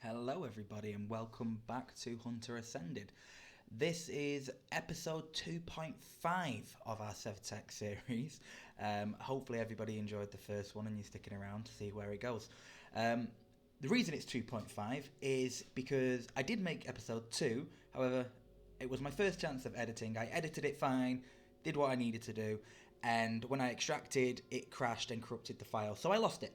Hello, everybody, and welcome back to Hunter Ascended. This is episode 2.5 of our sevtech series. Hopefully, everybody enjoyed the first one and you're sticking around to see where it goes. The reason it's 2.5 is because I did make episode 2, however, it was my first chance of editing. I edited it fine, did what I needed to do, and when I extracted, it crashed and corrupted the file, so I lost it.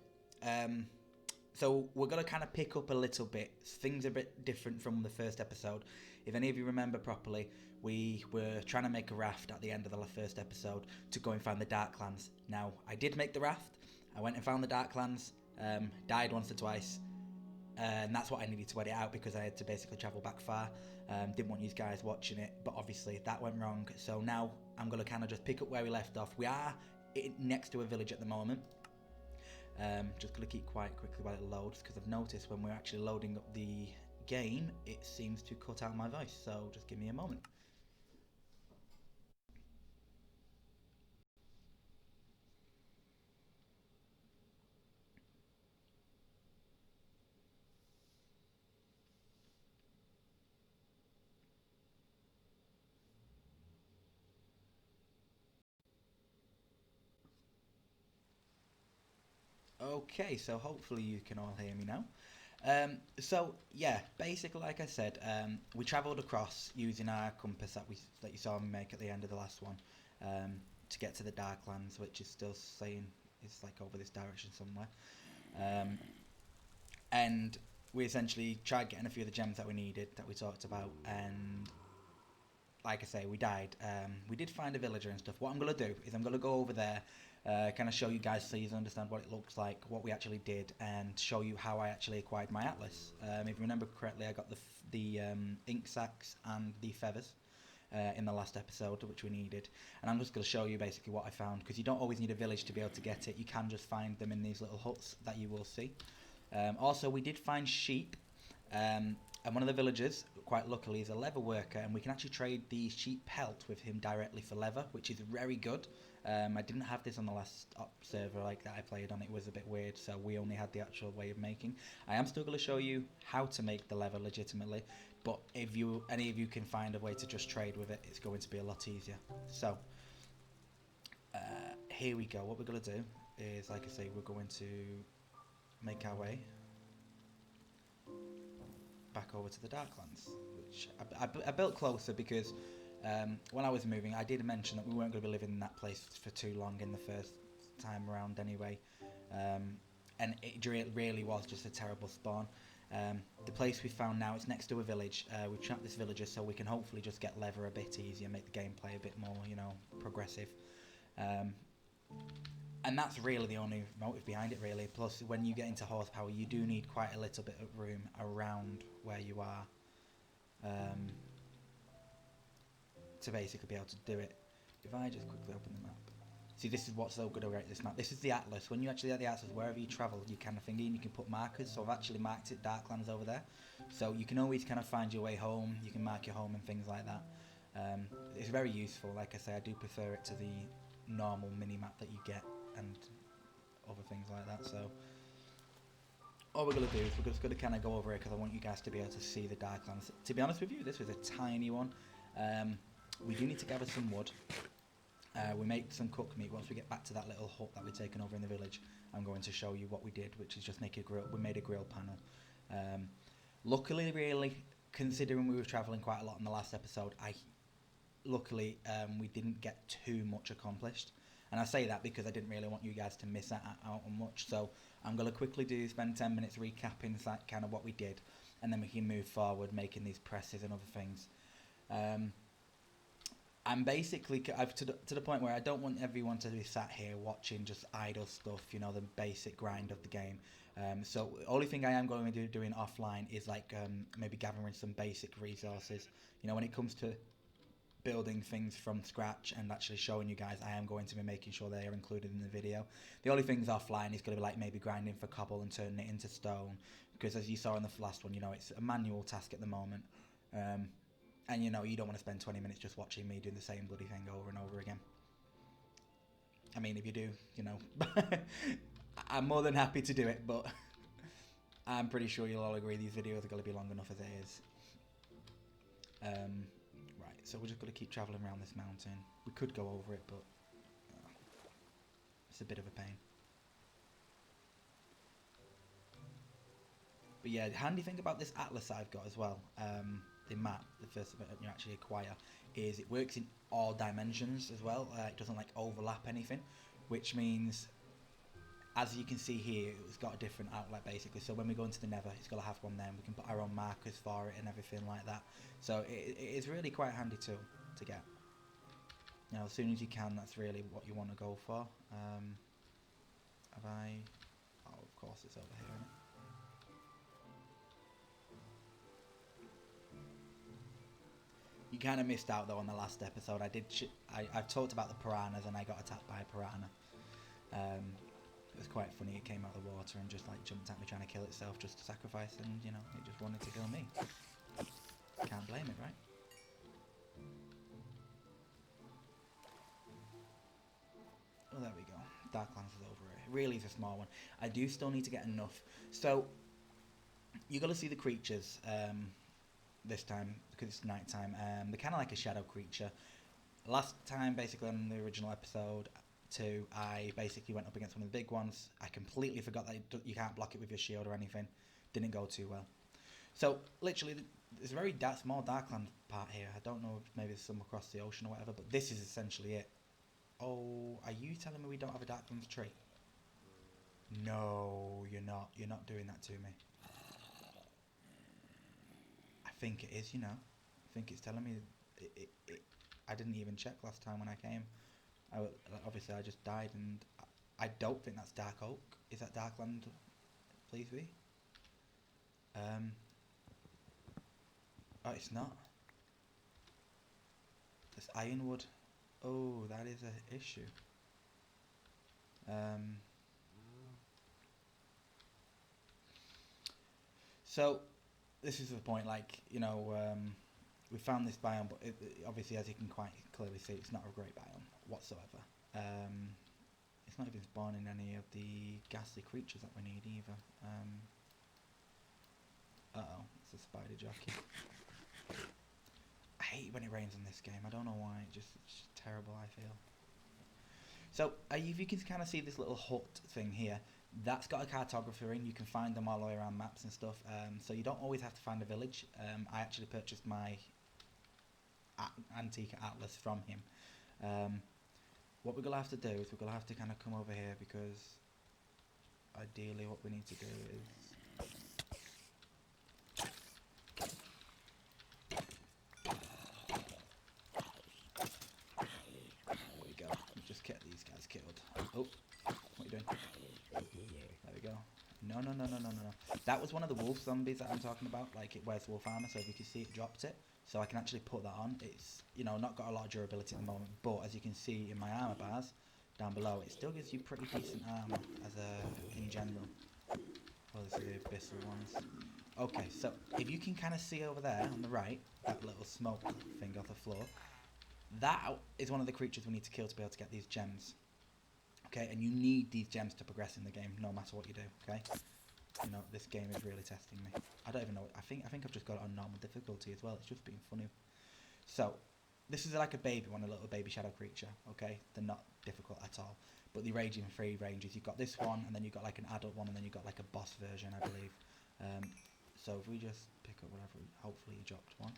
So we're going to kind of pick up a little bit. Things are a bit different from the first episode. If any of you remember properly, we were trying to make a raft at the end of the first episode to go and find the Darklands. Now, I did make the raft. I went and found the Darklands, died once or twice, and that's what I needed to edit out because I had to basically travel back far. Didn't want you guys watching it, but obviously that went wrong. So now I'm going to kind of just pick up where we left off. We are next to a village at the moment. Just going to keep quiet quickly while it loads, because I've noticed when we're actually loading up the game, it seems to cut out my voice, so just give me a moment. Okay, so hopefully you can all hear me now. So yeah, basically, like I said, we travelled across using our compass that you saw me make at the end of the last one, to get to the Darklands, which is still saying it's like over this direction somewhere. Um, and we essentially tried getting a few of the gems that we needed that we talked about, and like I say, we died. We did find a villager and stuff. What I'm gonna do is I'm gonna go over there, kind of show you guys so you understand what it looks like, what we actually did, and show you how I actually acquired my atlas. If you remember correctly, I got the ink sacs and the feathers. In the last episode, which we needed, and I'm just going to show you basically what I found, because you don't always need a village to be able to get it. You can just find them in these little huts that you will see. Also, we did find sheep, and one of the villagers, quite luckily, is a leather worker, and we can actually trade the sheep pelt with him directly for leather, which is very good. I didn't have this on the last server like that I played on. It was a bit weird, so we only had the actual way of making. I am still going to show you how to make the leather legitimately, but if any of you can find a way to just trade with it, it's going to be a lot easier. So uh, here we go. What we're going to do is, like I say, we're going to make our way back over to the Darklands, which I built closer because when I was moving, I did mention that we weren't going to be living in that place for too long in the first time around anyway, and it really was just a terrible spawn. The place we found now, it's next to a village. We've trapped this villager so we can hopefully just get leather a bit easier, make the gameplay a bit more, progressive. Um, and that's really the only motive behind it, really. Plus, when you get into horsepower, you do need quite a little bit of room around where you are, um, to basically be able to do it. If I just quickly open the map. See, this is what's so good about this map. This is the atlas. When you actually have the atlas, wherever you travel, you kind of thingy, and you can put markers. So I've actually marked it Darklands over there. So you can always kind of find your way home. You can mark your home and things like that. It's very useful. Like I say, I do prefer it to the normal mini-map that you get and other things like that. So all we're going to do is we're just going to kind of go over it because I want you guys to be able to see the Darklands. To be honest with you, this was a tiny one. We do need to gather some wood. We make some cooked meat. Once we get back to that little hut that we've taken over in the village, I'm going to show you what we did, which is just make a grill. We made a grill panel. Luckily, really, considering we were travelling quite a lot in the last episode, luckily we didn't get too much accomplished. And I say that because I didn't really want you guys to miss out on much. So I'm going to quickly spend 10 minutes recapping that kind of what we did, and then we can move forward making these presses and other things. I'm basically I've to the point where I don't want everyone to be sat here watching just idle stuff, the basic grind of the game. So the only thing I am going to be doing offline is like maybe gathering some basic resources. When it comes to building things from scratch and actually showing you guys, I am going to be making sure they are included in the video. The only things offline is going to be like maybe grinding for cobble and turning it into stone, because as you saw in the last one, it's a manual task at the moment. And you don't want to spend 20 minutes just watching me doing the same bloody thing over and over again. I mean, if you do, I'm more than happy to do it, but I'm pretty sure you'll all agree these videos are going to be long enough as it is. Right, so we're just going to keep travelling around this mountain. We could go over it, but it's a bit of a pain. But yeah, the handy thing about this atlas I've got as well, the map, the first event you actually acquire, is it works in all dimensions as well. It doesn't like overlap anything, which means, as you can see here, it's got a different outlet basically. So when we go into the Nether, it's got to have one there. And we can put our own markers for it and everything like that. So it is really quite a handy tool to get. You know, as soon as you can, that's really what you want to go for. Have I? Oh, of course it's over here, isn't it? You kind of missed out though on the last episode. I've talked about the piranhas and I got attacked by a piranha. It was quite funny. It came out of the water and just like jumped at me trying to kill itself just to sacrifice, and you know, it just wanted to kill me. Can't blame it, right? Oh, there we go. Darklands is over here. It really is a small one. I do still need to get enough. So you got to see the creatures this time because it's night time. They're kind of like a shadow creature. Last time, basically on the original episode 2, I basically went up against one of the big ones. I completely forgot that you can't block it with your shield or anything. Didn't go too well. So literally, there's a very small Darkland part here. I don't know if maybe there's some across the ocean or whatever, but this is essentially it. Oh, are you telling me we don't have a Darklands tree? No, you're not. You're not doing that to me. I think it is, you know. I think it's telling me I didn't even check last time when I came. Obviously, I just died, and I don't think that's Dark Oak. Is that Darkland? Please be. Oh, it's not. It's Ironwood. Oh, that is an issue. So, this is the point, like, you know, we found this biome, but obviously, as you can quite clearly see, it's not a great biome whatsoever. It's not even spawning any of the ghastly creatures that we need either. Uh-oh, it's a spider jockey. I hate when it rains in this game. I don't know why. It's just terrible, I feel. So, if you can kind of see this little hut thing here, that's got a cartographer in. You can find them all the way around maps and stuff. So you don't always have to find a village. I actually purchased my antique atlas from him. What we're going to have to do is we're going to have to kind of come over here, because ideally what we need to do is... There we go. Just get these guys killed. Oh, what are you doing? There we go. No. That was one of the wolf zombies that I'm talking about. Like, it wears wolf armor, so if you can see, it dropped it. So I can actually put that on. It's, you know, not got a lot of durability at the moment, but as you can see in my armor bars down below, it still gives you pretty decent armor in general. Well, this is the abyssal ones. Okay, so if you can kind of see over there on the right, that little smoke thing off the floor, that is one of the creatures we need to kill to be able to get these gems. Okay, and you need these gems to progress in the game, no matter what you do. Okay, you know, this game is really testing me. I don't even know. I think I've just got it on normal difficulty as well. It's just being funny. So, this is like a baby one, a little baby shadow creature. Okay, they're not difficult at all, but they range in 3 ranges. You've got this one, and then you've got like an adult one, and then you've got like a boss version, I believe. So if we just pick up whatever, hopefully he dropped one.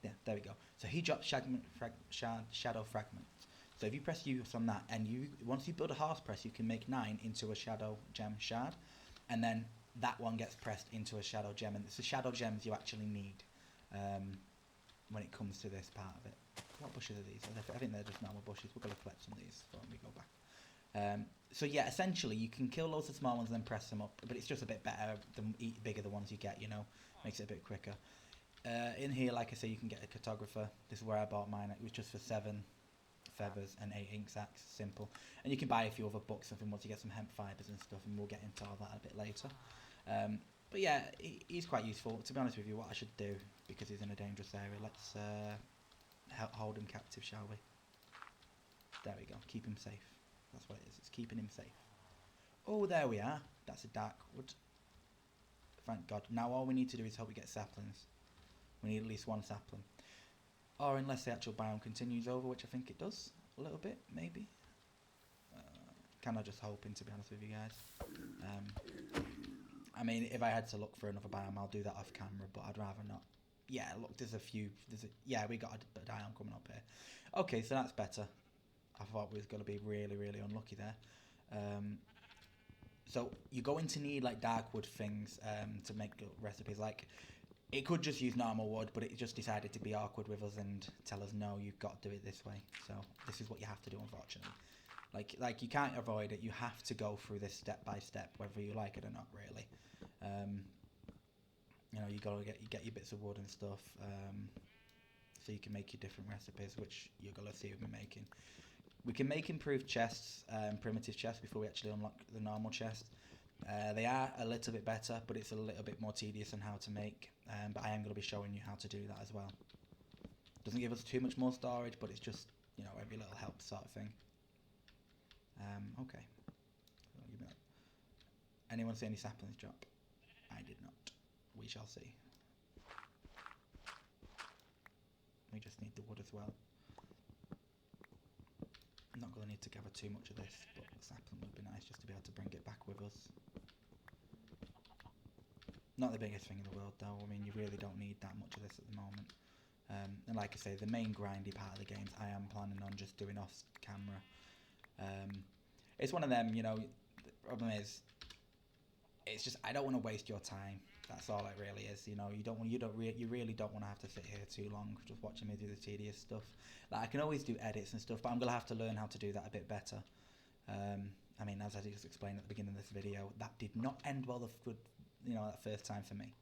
Yeah, there we go. So he dropped shadow fragment. So if you press U on that, and once you build a horse press, you can make 9 into a shadow gem shard, and then that one gets pressed into a shadow gem, and it's the shadow gems you actually need when it comes to this part of it. What bushes are these? I think they're just normal bushes. We're going to collect some of these before we go back. So yeah, essentially you can kill loads of small ones and then press them up, but it's just a bit better the bigger the ones you get, you know, makes it a bit quicker. In here, like I say, you can get a cartographer. This is where I bought mine. It was just for 7 feathers and 8 ink sacs, simple. And you can buy a few other books and once you get some hemp fibres and stuff, and we'll get into all that a bit later. But yeah, he's quite useful. To be honest with you, what I should do, because he's in a dangerous area, let's hold him captive, shall we? There we go, keep him safe. That's what it is, it's keeping him safe. Oh, there we are. That's a dark wood Thank God. Now all we need to do is hope we get saplings. We need at least one sapling. Or unless the actual biome continues over, which I think it does. A little bit, maybe. Kind of just hoping, to be honest with you guys. I mean, if I had to look for another biome, I'll do that off camera, but I'd rather not. Yeah, look, yeah, we got a biome coming up here. Okay, so that's better. I thought we was going to be really, really unlucky there. So you're going to need like dark wood things to make recipes. Like, it could just use normal wood, but it just decided to be awkward with us and tell us, no, you've got to do it this way. So this is what you have to do, unfortunately. Like you can't avoid it. You have to go through this step by step, whether you like it or not, really. You know, you gotta get your bits of wood and stuff, so you can make your different recipes, which you're gonna see me making. We can make improved chests, primitive chests, before we actually unlock the normal chest. They are a little bit better, but it's a little bit more tedious on how to make. But I am going to be showing you how to do that as well. Doesn't give us too much more storage, but it's just, you know, every little helps sort of thing. Okay. Anyone see any saplings drop? I did not. We shall see. We just need the wood as well. I'm not going to need to gather too much of this, but the sapling would be nice just to be able to bring it back with us. Not the biggest thing in the world though. I mean, you really don't need that much of this at the moment. And like I say, the main grindy part of the games I am planning on just doing off camera. It's one of them, you know, the problem is, it's just, I don't want to waste your time. That's all it really is. You know, you really don't want to have to sit here too long just watching me do the tedious stuff. Like, I can always do edits and stuff, but I'm gonna have to learn how to do that a bit better. I mean, as I just explained at the beginning of this video, that did not end well that first time for me.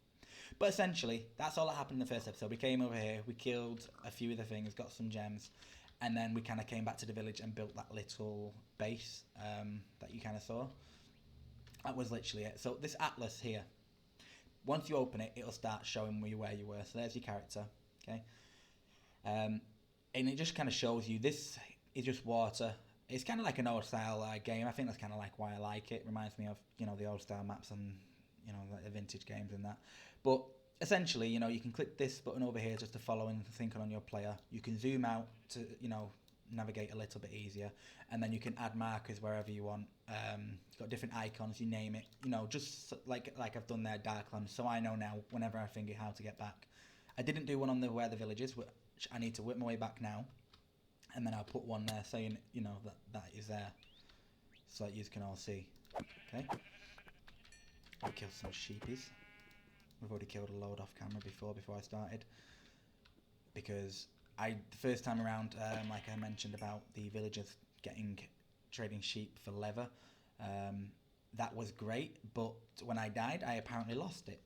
But essentially, that's all that happened in the first episode. We came over here, we killed a few of the things, got some gems, and then we kind of came back to the village and built that little base that you kind of saw. That was literally it. So this atlas here, once you open it, it'll start showing you where you were. So there's your character, okay? And it just kind of shows you, this is just water. It's kind of like an old style game. I think that's kind of like why I like it. Reminds me of, you know, the old style maps and, you know, like the vintage games and that. But essentially, you know, you can click this button over here just to follow and think on your player. You can zoom out to, you know, navigate a little bit easier, and then you can add markers wherever you want. You've got different icons, you name it, you know, just like I've done there, Darkland, so I know now whenever I think how to get back. I didn't do one on the where the village is, which I need to whip my way back now, and then I'll put one there saying, you know, that is there, so that you can all see. Okay, I'll kill some sheepies. We've already killed a load off camera before I started, because the first time around, like I mentioned about the villagers trading sheep for leather, that was great, but when I died, I apparently lost it.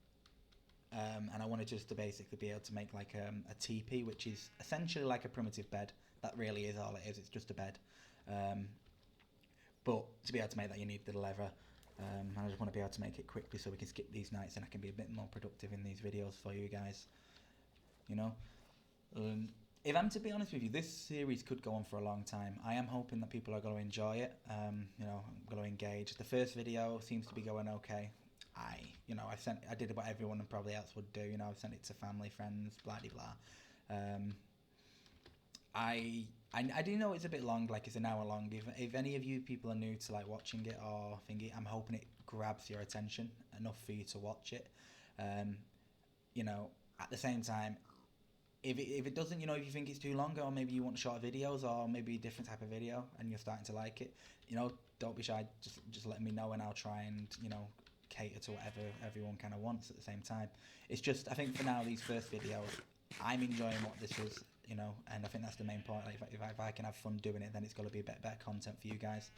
And I wanted just to basically be able to make like a teepee, which is essentially like a primitive bed. That really is all it is, it's just a bed. But to be able to make that, you need the leather. I just want to be able to make it quickly so we can skip these nights and I can be a bit more productive in these videos for you guys. You know? If I'm to be honest with you, this series could go on for a long time. I am hoping that people are going to enjoy it, you know, going to engage. The first video seems to be going okay. I did what everyone and probably else would do, you know, I sent it to family, friends, blah, blah, blah. I do know it's a bit long, like it's an hour long. If any of you people are new to like watching it or thingy, I'm hoping it grabs your attention enough for you to watch it. You know, at the same time, if it doesn't, you know, if you think it's too long, or maybe you want short videos, or maybe a different type of video, and you're starting to like it, you know, don't be shy. Just let me know, and I'll try and, you know, cater to whatever everyone kind of wants at the same time. It's just, I think for now, these first videos, I'm enjoying what this is, you know, and I think that's the main point. Like if I can have fun doing it, then it's got to be a bit better content for you guys.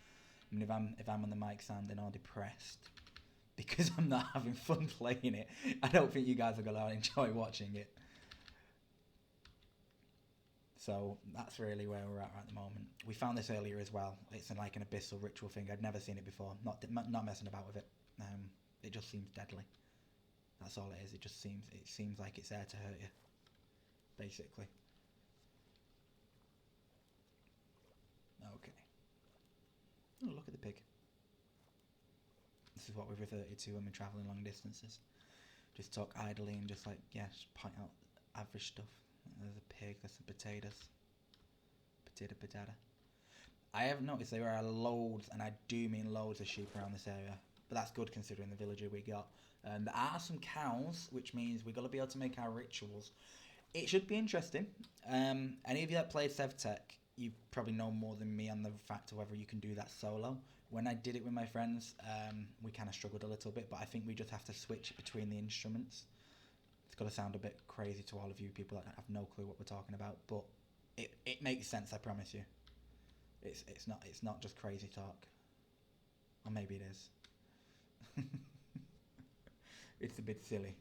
I mean, if I'm on the mic sounding all depressed because I'm not having fun playing it, I don't think you guys are going to enjoy watching it. So that's really where we're at the moment. We found this earlier as well. It's like an abyssal ritual thing. I'd never seen it before. Not messing about with it. It just seems deadly. That's all it is. It seems like it's there to hurt you, basically. Okay. Oh, look at the pig. This is what we've reverted to when we're travelling long distances. just talk idly and just like, yeah, just point out average stuff. There's a pig, there's some potatoes. Potato. I have noticed there are loads, and I do mean loads of sheep around this area. But that's good considering the villager we got. There are some cows, which means we're going to be able to make our rituals. It should be interesting. Any of you that played sevtech, you probably know more than me on the fact of whether you can do that solo. When I did it with my friends, we kind of struggled a little bit, but I think we just have to switch between the instruments. It's going to sound a bit crazy to all of you people that have no clue what we're talking about, but it makes sense, I promise you. It's not just crazy talk. Or maybe it is. It's a bit silly,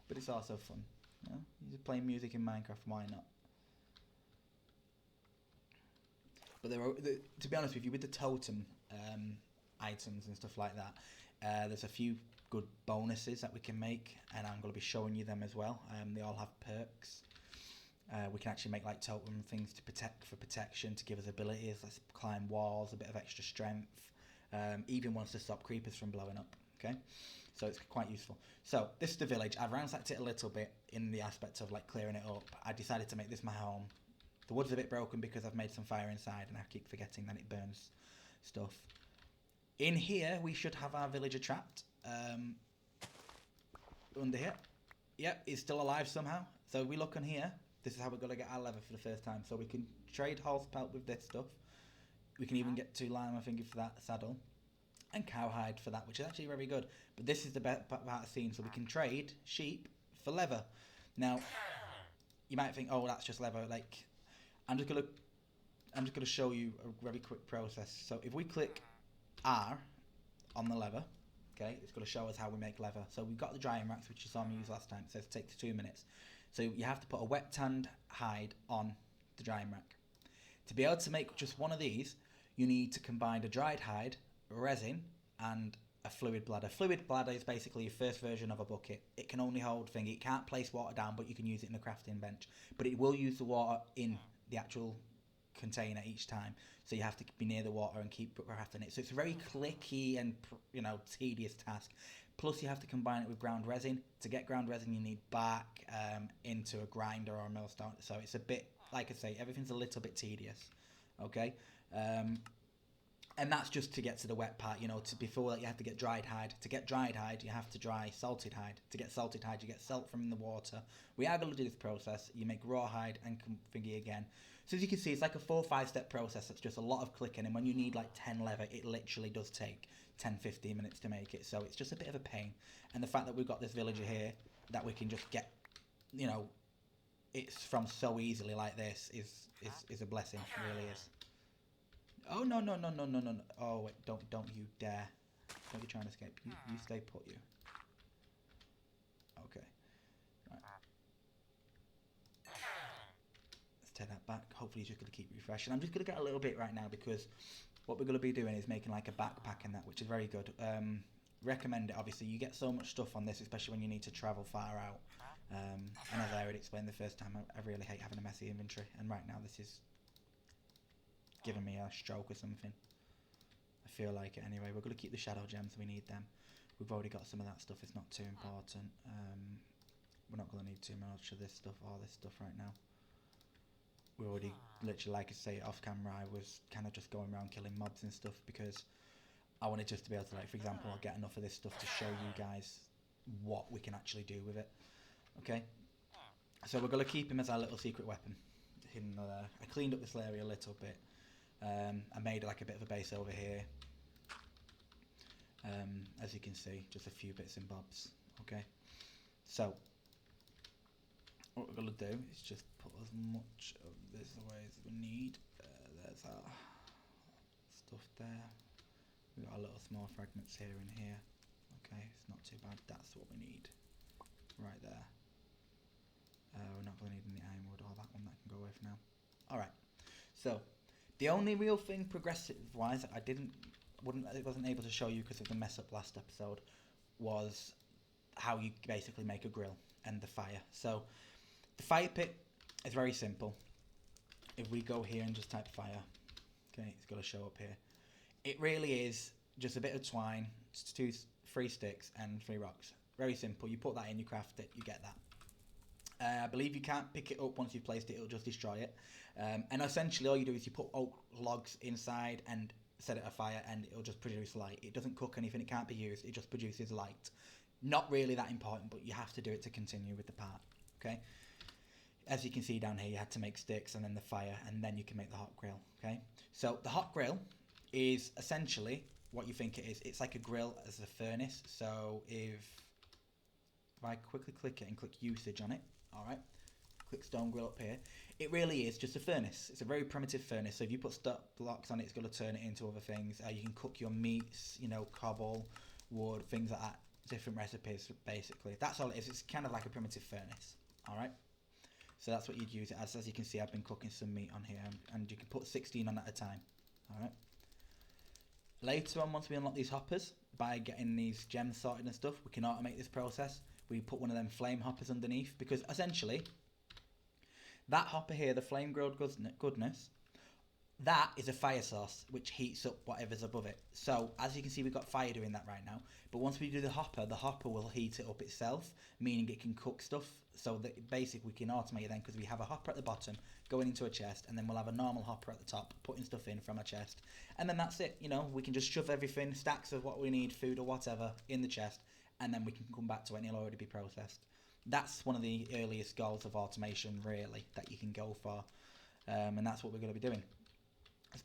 but it's also fun. You know? You just play music in Minecraft, why not? But to be honest with you, with the totem items and stuff like that, there's a few good bonuses that we can make, and I'm going to be showing you them as well. They all have perks. We can actually make like totem things to for protection, to give us abilities. Let's climb walls, a bit of extra strength, even ones to stop creepers from blowing up. Okay, so it's quite useful. So this is the village. I've ransacked it a little bit in the aspect of like clearing it up. I decided to make this my home. The wood's a bit broken because I've made some fire inside, and I keep forgetting that it burns stuff. In here, we should have our villager trapped. Under here. Yep, he's still alive somehow. So we look on here. This is how we're going to get our leather for the first time. So we can trade horse pelt with this stuff. We can even get 2 lima finger for that saddle. And cowhide for that, which is actually very good. But this is the best part of the scene. So we can trade sheep for leather. Now, you might think, oh, that's just leather. Like, I'm just gonna show you a very quick process. So if we click R on the leather, okay, it's going to show us how we make leather. So we've got the drying racks, which you saw me use last time. It says it takes 2 minutes. So you have to put a wet tanned hide on the drying rack. To be able to make just one of these, you need to combine a dried hide, resin, and a fluid bladder. Fluid bladder is basically your first version of a bucket. It can only hold thing. It can't place water down, but you can use it in a crafting bench. But it will use the water in the actual container each time. So you have to be near the water and keep crafting it. So it's a very clicky and tedious task. Plus you have to combine it with ground resin. To get ground resin, you need bark into a grinder or a millstone. So it's a bit, like I say, everything's a little bit tedious. Okay. And that's just to get to the wet part, before that you have to get dried hide. To get dried hide, you have to dry salted hide. To get salted hide, you get salt from the water. We are going to do this process. You make raw hide and configure again. So as you can see, it's like a 4 or 5 step process. It's just a lot of clicking. And when you need like 10 leather, it literally does take 10, 15 minutes to make it. So it's just a bit of a pain. And the fact that we've got this villager here that we can just get, it's from so easily like this is a blessing. It really is. Oh, no. Oh, wait, don't you dare. Don't you try and escape. You stay put, you. Okay. Right. Let's take that back. Hopefully he's just going to keep refreshing. I'm just going to get a little bit right now because what we're going to be doing is making like a backpack and that, which is very good. Recommend it, obviously. You get so much stuff on this, especially when you need to travel far out. And as I already explained the first time, I really hate having a messy inventory. And right now this is giving me a stroke or something. I feel like it anyway. We're going to keep the shadow gems. We need them. We've already got some of that stuff. It's not too important. We're not going to need too much of this stuff or this stuff right now. We already, literally, like I say, off camera, I was kind of just going around killing mobs and stuff because I wanted just to be able to, like, for example, get enough of this stuff to show you guys what we can actually do with it. Okay? So we're going to keep him as our little secret weapon. Hidden there. I cleaned up this area a little bit. I made like a bit of a base over here. As you can see, just a few bits and bobs. Okay, so what we're gonna do is just put as much of this away as we need. There's our stuff there. We've got our little small fragments here and here. Okay, it's not too bad. That's what we need right there. We're not going to need any ironwood or that one. That can go away for now. Alright, so the only real thing progressive-wise that I wasn't able to show you because of the mess up last episode was how you basically make a grill and the fire. So the fire pit is very simple. If we go here and just type fire, okay, it's got to show up here. It really is just a bit of twine, 3 sticks and 3 rocks. Very simple. You put that in, you craft it, you get that. I believe you can't pick it up once you've placed it, it'll just destroy it. And essentially all you do is you put oak logs inside and set it afire, and it'll just produce light. It doesn't cook anything, it can't be used, it just produces light. Not really that important, but you have to do it to continue with the part, okay? As you can see down here, you had to make sticks and then the fire, and then you can make the hot grill, okay? So the hot grill is essentially what you think it is. It's like a grill as a furnace. So if I quickly click it and click usage on it, all right, click stone grill up here, it really is just a furnace. It's a very primitive furnace. So if you put blocks on it, it's going to turn it into other things. You can cook your meats, you know, cobble, wood, things like that. Different recipes, basically. That's all it is. It's kind of like a primitive furnace, all right? So that's what you'd use it as. As you can see, I've been cooking some meat on here, and you can put 16 on at a time, all right? Later on, once we unlock these hoppers, by getting these gems sorted and stuff, we can automate this process. We put one of them flame hoppers underneath, because essentially, that hopper here, the flame grilled goodness, that is a fire source which heats up whatever's above it. So as you can see, we've got fire doing that right now. But once we do the hopper will heat it up itself, meaning it can cook stuff. So that basically we can automate it then, because we have a hopper at the bottom going into a chest, and then we'll have a normal hopper at the top putting stuff in from a chest. And then that's it. You know, we can just shove everything, stacks of what we need, food or whatever, in the chest, and then we can come back to it and it'll already be processed. That's one of the earliest goals of automation, really, that you can go for. And that's what we're going to be doing.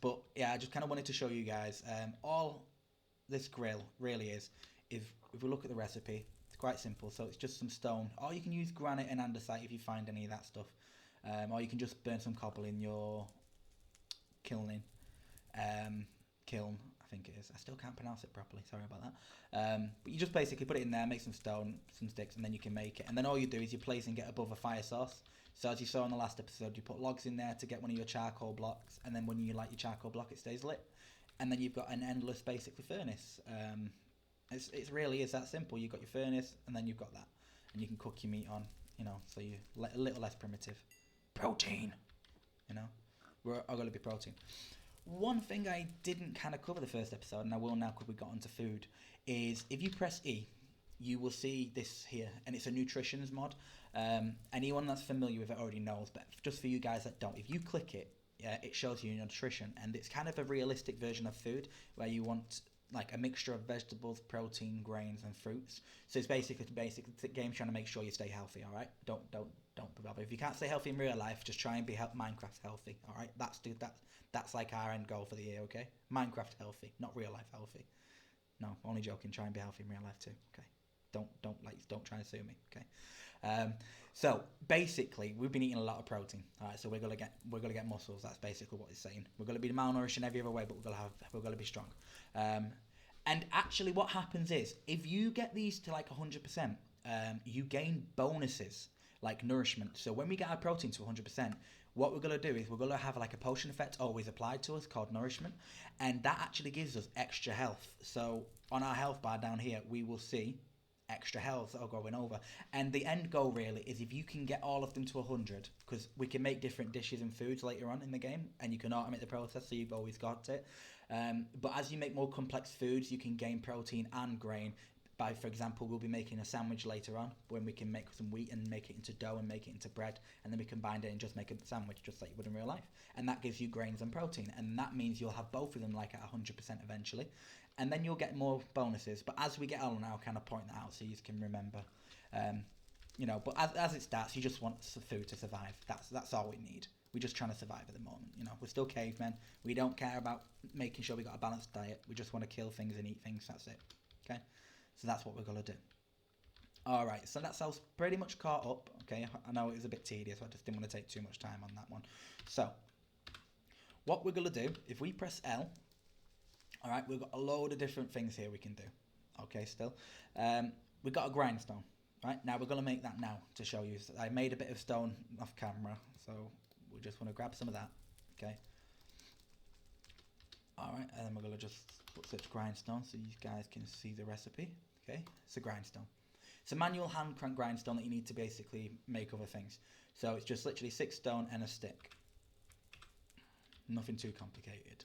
But yeah, I just kind of wanted to show you guys all this grill really is. If we look at the recipe, it's quite simple. So it's just some stone, or you can use granite and andesite if you find any of that stuff, or you can just burn some cobble in your kiln. I think it is. I still can't pronounce it properly. Sorry about that. But you just basically put it in there, make some stone, some sticks, and then you can make it. And then all you do is you place and get above a fire source. So as you saw in the last episode, you put logs in there to get one of your charcoal blocks, and then when you light your charcoal block, it stays lit. And then you've got an endless, basically, furnace. It really is that simple. You've got your furnace, and then you've got that. And you can cook your meat on, you know, so you're a little less primitive. Protein, you know. We're all going to be protein. One thing I didn't kind of cover the first episode, and I will now because we got onto food, is if you press E, you will see this here, and it's a nutritions mod. Anyone that's familiar with it already knows, but just for you guys that don't, if you click it, it shows you nutrition, and it's kind of a realistic version of food where you want like a mixture of vegetables, protein, grains, and fruits. So it's basically the game's trying to make sure you stay healthy. All right, don't bother. If you can't stay healthy in real life, just try and be Minecraft healthy. All right, that's like our end goal for the year. Okay, Minecraft healthy, not real life healthy. No, only joking. Try and be healthy in real life too. Okay. Don't try and sue me, okay? So basically, we've been eating a lot of protein. All right, so we're gonna get muscles. That's basically what it's saying. We're gonna be malnourished in every other way, but we're gonna be strong. And actually, what happens is if you get these to like 100%, you gain bonuses like nourishment. So when we get our protein to 100%, what we're going to do is we're going to have like a potion effect always applied to us called nourishment, and that actually gives us extra health. So on our health bar down here, we will see extra health that are going over, and the end goal really is if you can get all of them to 100, because we can make different dishes and foods later on in the game, and you can automate the process, so you've always got it. But as you make more complex foods, you can gain protein and grain. By, for example, we'll be making a sandwich later on when we can make some wheat and make it into dough and make it into bread, and then we combine it and just make a sandwich just like you would in real life. And that gives you grains and protein, and that means you'll have both of them like at 100% eventually, and then you'll get more bonuses. But as we get on, I'll kind of point that out so you can remember. You know, but as it starts, you just want food to survive. That's all we need. We're just trying to survive at the moment. You know, we're still cavemen. We don't care about making sure we got a balanced diet. We just want to kill things and eat things. That's it. Okay. So that's what we're going to do. Alright, so that's us pretty much caught up. Okay, I know it was a bit tedious, I just didn't want to take too much time on that one. So, what we're going to do, if we press L, alright, we've got a load of different things here we can do. Okay, still. We've got a grindstone. Right, now we're going to make that now to show you. I made a bit of stone off camera, so we just want to grab some of that. Okay. Alright, and then we're going to just put such grindstone so you guys can see the recipe. Okay, it's a grindstone. It's a manual hand crank grindstone that you need to basically make other things. So it's just literally 6 stone and a stick. Nothing too complicated.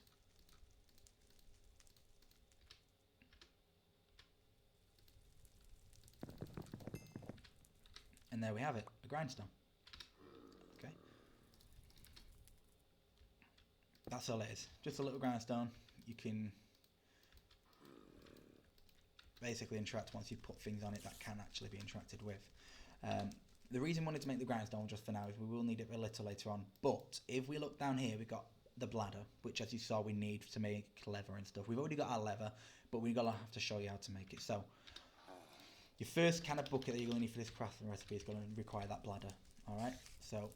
And there we have it, a grindstone. Okay. That's all it is. Just a little grindstone. You can basically interact once you put things on it that can actually be interacted with. The reason I wanted to make the grindstone just for now is we will need it a little later on. But if we look down here, we've got the bladder, which as you saw we need to make leather and stuff. We've already got our leather, but we're going to have to show you how to make it. So your first kind of bucket that you're going to need for this crafting recipe is going to require that bladder. Alright, so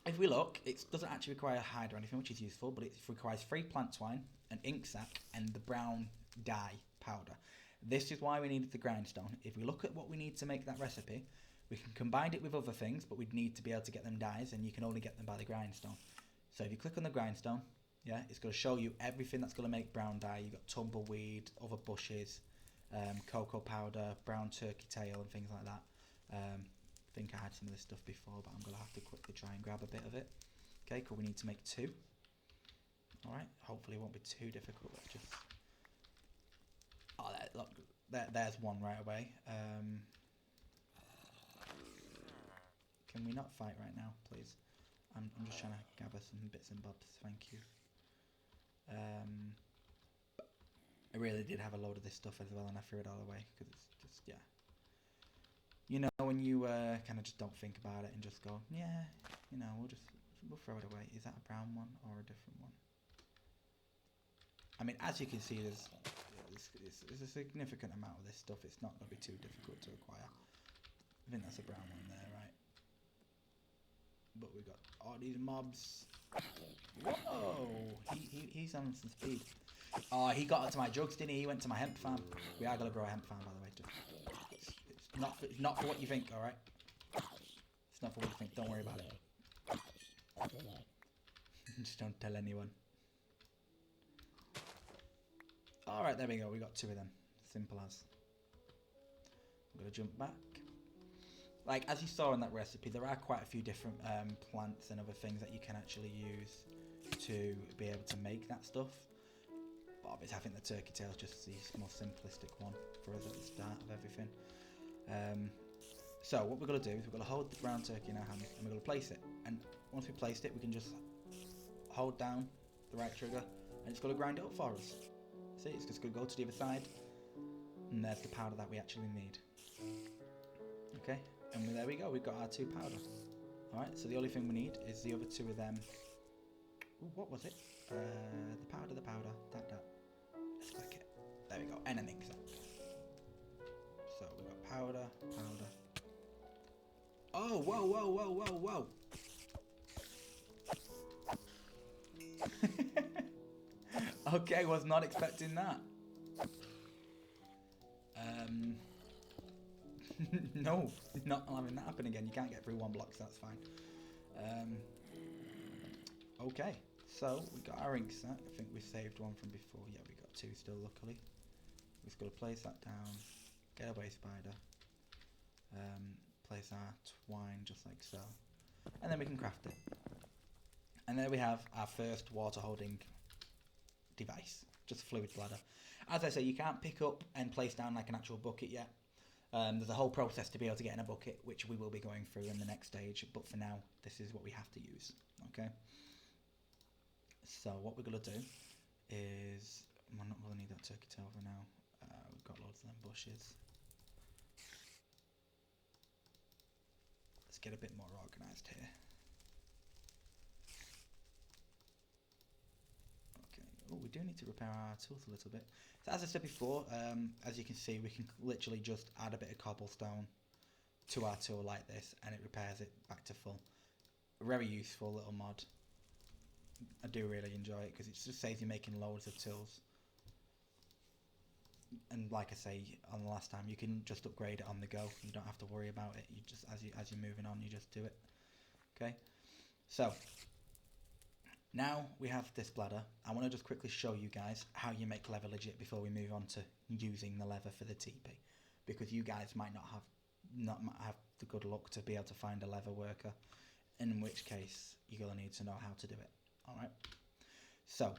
if we look, it doesn't actually require a hide or anything, which is useful, but it requires 3 plant twine, an ink sac, and the brown dye powder. This is why we needed the grindstone. If we look at what we need to make that recipe, we can combine it with other things, but we'd need to be able to get them dyes, and you can only get them by the grindstone. So if you click on the grindstone, yeah, it's going to show you everything that's going to make brown dye. You've got tumbleweed, other bushes, cocoa powder, brown turkey tail, and things like that. I think I had some of this stuff before, but I'm going to have to quickly try and grab a bit of it. Okay, because we need to make 2. Alright, hopefully it won't be too difficult. Let's just... Oh, look, there's one right away. Can we not fight right now, please? I'm just trying to gather some bits and bobs, thank you. I really did have a load of this stuff as well, and I threw it all away, because it's just, yeah. You know, when you kind of just don't think about it and just go, yeah, you know, we'll throw it away. Is that a brown one or a different one? I mean, as you can see, there's a significant amount of this stuff. It's not going to be too difficult to acquire. I think that's a brown one there, right? But we got all these mobs. Whoa! He's on some speed. Oh, he got onto my jugs, didn't he? He went to my hemp farm. We are going to grow a hemp farm, by the way, too. It's not for what you think, alright? It's not for what you think. Don't worry about it. Just don't tell anyone. Alright, there we go. We got 2 of them. Simple as. I'm going to jump back. Like, as you saw in that recipe, there are quite a few different plants and other things that you can actually use to be able to make that stuff. But obviously, I think the turkey tail is just the most simplistic one for us at the start of everything. So what we're going to do is we're going to hold the ground turkey in our hand and we're going to place it. And once we placed it, we can just hold down the right trigger and it's going to grind it up for us. See, it's just going to go to the other side. And there's the powder that we actually need. Okay, and there we go. We've got our 2 powder. Alright, so the only thing we need is the other 2 of them. Ooh, what was it? The powder. That. Let's click it. There we go. And an ink sac. So we've got powder. Oh, whoa. Okay, was not expecting that. No, not having that happen again. You can't get through 1 block, so that's fine. Okay, so we got our ink sac. I think we saved 1 from before. Yeah, we got 2 still, luckily. We're just going to place that down, get away spider, place our twine just like so, and then we can craft it. And there we have our first water holding device, just a fluid bladder. As I say, you can't pick up and place down like an actual bucket yet. There's a whole process to be able to get in a bucket, which we will be going through in the next stage, but for now, this is what we have to use, okay? So what we're going to do is, we're not going to need that turkey tail for now. We've got loads of them bushes. Let's get a bit more organised here. Okay, oh, we do need to repair our tools a little bit. So as I said before, as you can see, we can literally just add a bit of cobblestone to our tool like this, and it repairs it back to full. A very useful little mod. I do really enjoy it because it just saves you making loads of tools. And like I say, on the last time, you can just upgrade it on the go. You don't have to worry about it. You just as you're moving on, you just do it. Okay. So now we have this bladder. I want to just quickly show you guys how you make leather legit before we move on to using the leather for the TP, because you guys might not have the good luck to be able to find a leather worker. In which case, you're gonna need to know how to do it. All right. So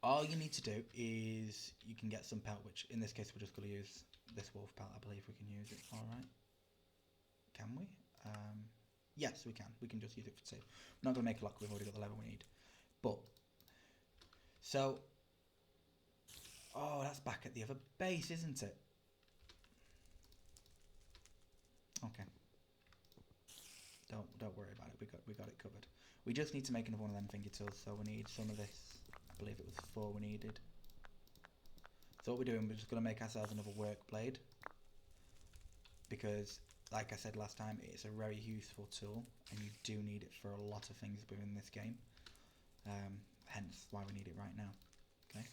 all you need to do is you can get some pelt, which in this case we're just going to use this wolf pelt. I believe we can use it. All right. can we? Yes, we can. We can just use it for 2. We're not going to make a lock, we've already got the level we need. But, so, oh, that's back at the other base, isn't it? Okay. Don't worry about it. We got it covered. We just need to make another one of them finger tools, so we need some of this. I believe it was 4 we needed. So what we're doing, we're just going to make ourselves another work blade, because, like I said last time, it's a very useful tool, and you do need it for a lot of things within this game. Hence why we need it right now. Okay.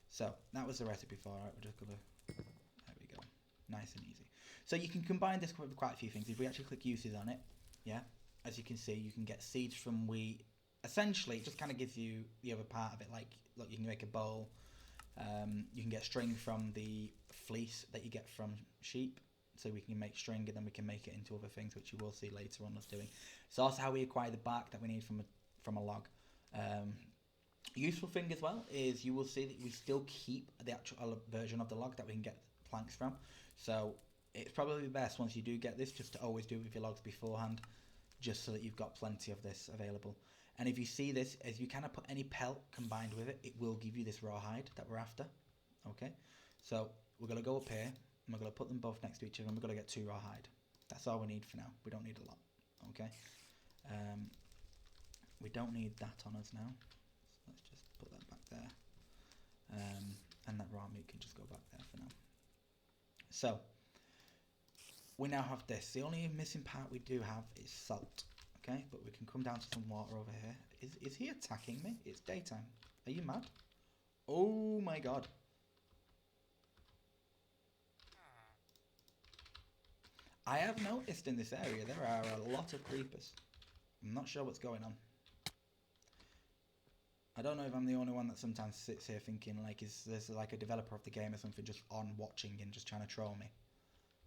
So that was the recipe for it. We're just gonna. There we go. Nice and easy. So you can combine this with quite a few things. If we actually click uses on it, yeah, as you can see, you can get seeds from wheat. Essentially, it just kind of gives you the other part of it. Like, look, you can make a bowl. You can get string from the fleece that you get from sheep. So we can make string, and then we can make it into other things, which you will see later on us doing. It's also how we acquire the bark that we need from a log. Useful thing as well is you will see that we still keep the actual version of the log that we can get planks from. So it's probably best once you do get this just to always do it with your logs beforehand, just so that you've got plenty of this available. And if you see this, as you kind of put any pelt combined with it, it will give you this rawhide that we're after. Okay, so we're going to go up here and we're going to put them both next to each other, and we're going to get 2 rawhide. That's all we need for now. We don't need a lot. Okay, we don't need that on us now. So let's just put that back there. And that raw meat can just go back there for now. So we now have this. The only missing part we do have is salt. Okay, but we can come down to some water over here. Is he attacking me? It's daytime. Are you mad? Oh my god. I have noticed in this area there are a lot of creepers. I'm not sure what's going on. I don't know if I'm the only one that sometimes sits here thinking, like, is there's like a developer of the game or something just on watching and just trying to troll me.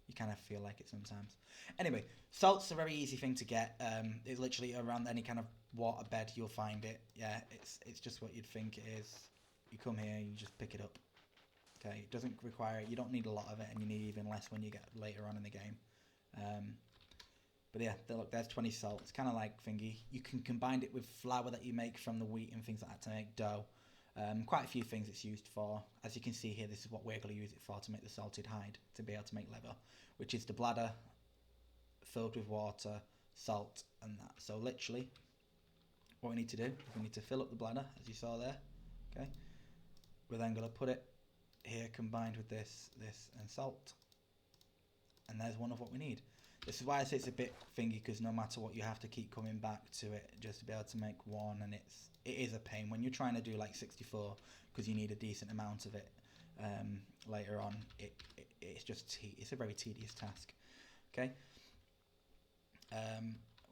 You kind of feel like it sometimes. Anyway, salt's a very easy thing to get. It's literally around any kind of water bed you'll find it. Yeah, it's just what you'd think it is. You come here, you just pick it up. Okay, it doesn't require, you don't need a lot of it, and you need even less when you get later on in the game. But yeah, look, there's 20 salt. It's kind of like thingy. You can combine it with flour that you make from the wheat and things like that to make dough. Quite a few things it's used for. As you can see here, this is what we're going to use it for, to make the salted hide, to be able to make leather, which is the bladder filled with water, salt, and that. So literally, what we need to do is we need to fill up the bladder, as you saw there. Okay, we're then going to put it here combined with this, and salt. And there's one of what we need. This is why I say it's a bit thingy, because no matter what, you have to keep coming back to it just to be able to make one, and it is a pain when you're trying to do like 64, because you need a decent amount of it later on. It's just it's a very tedious task. Okay.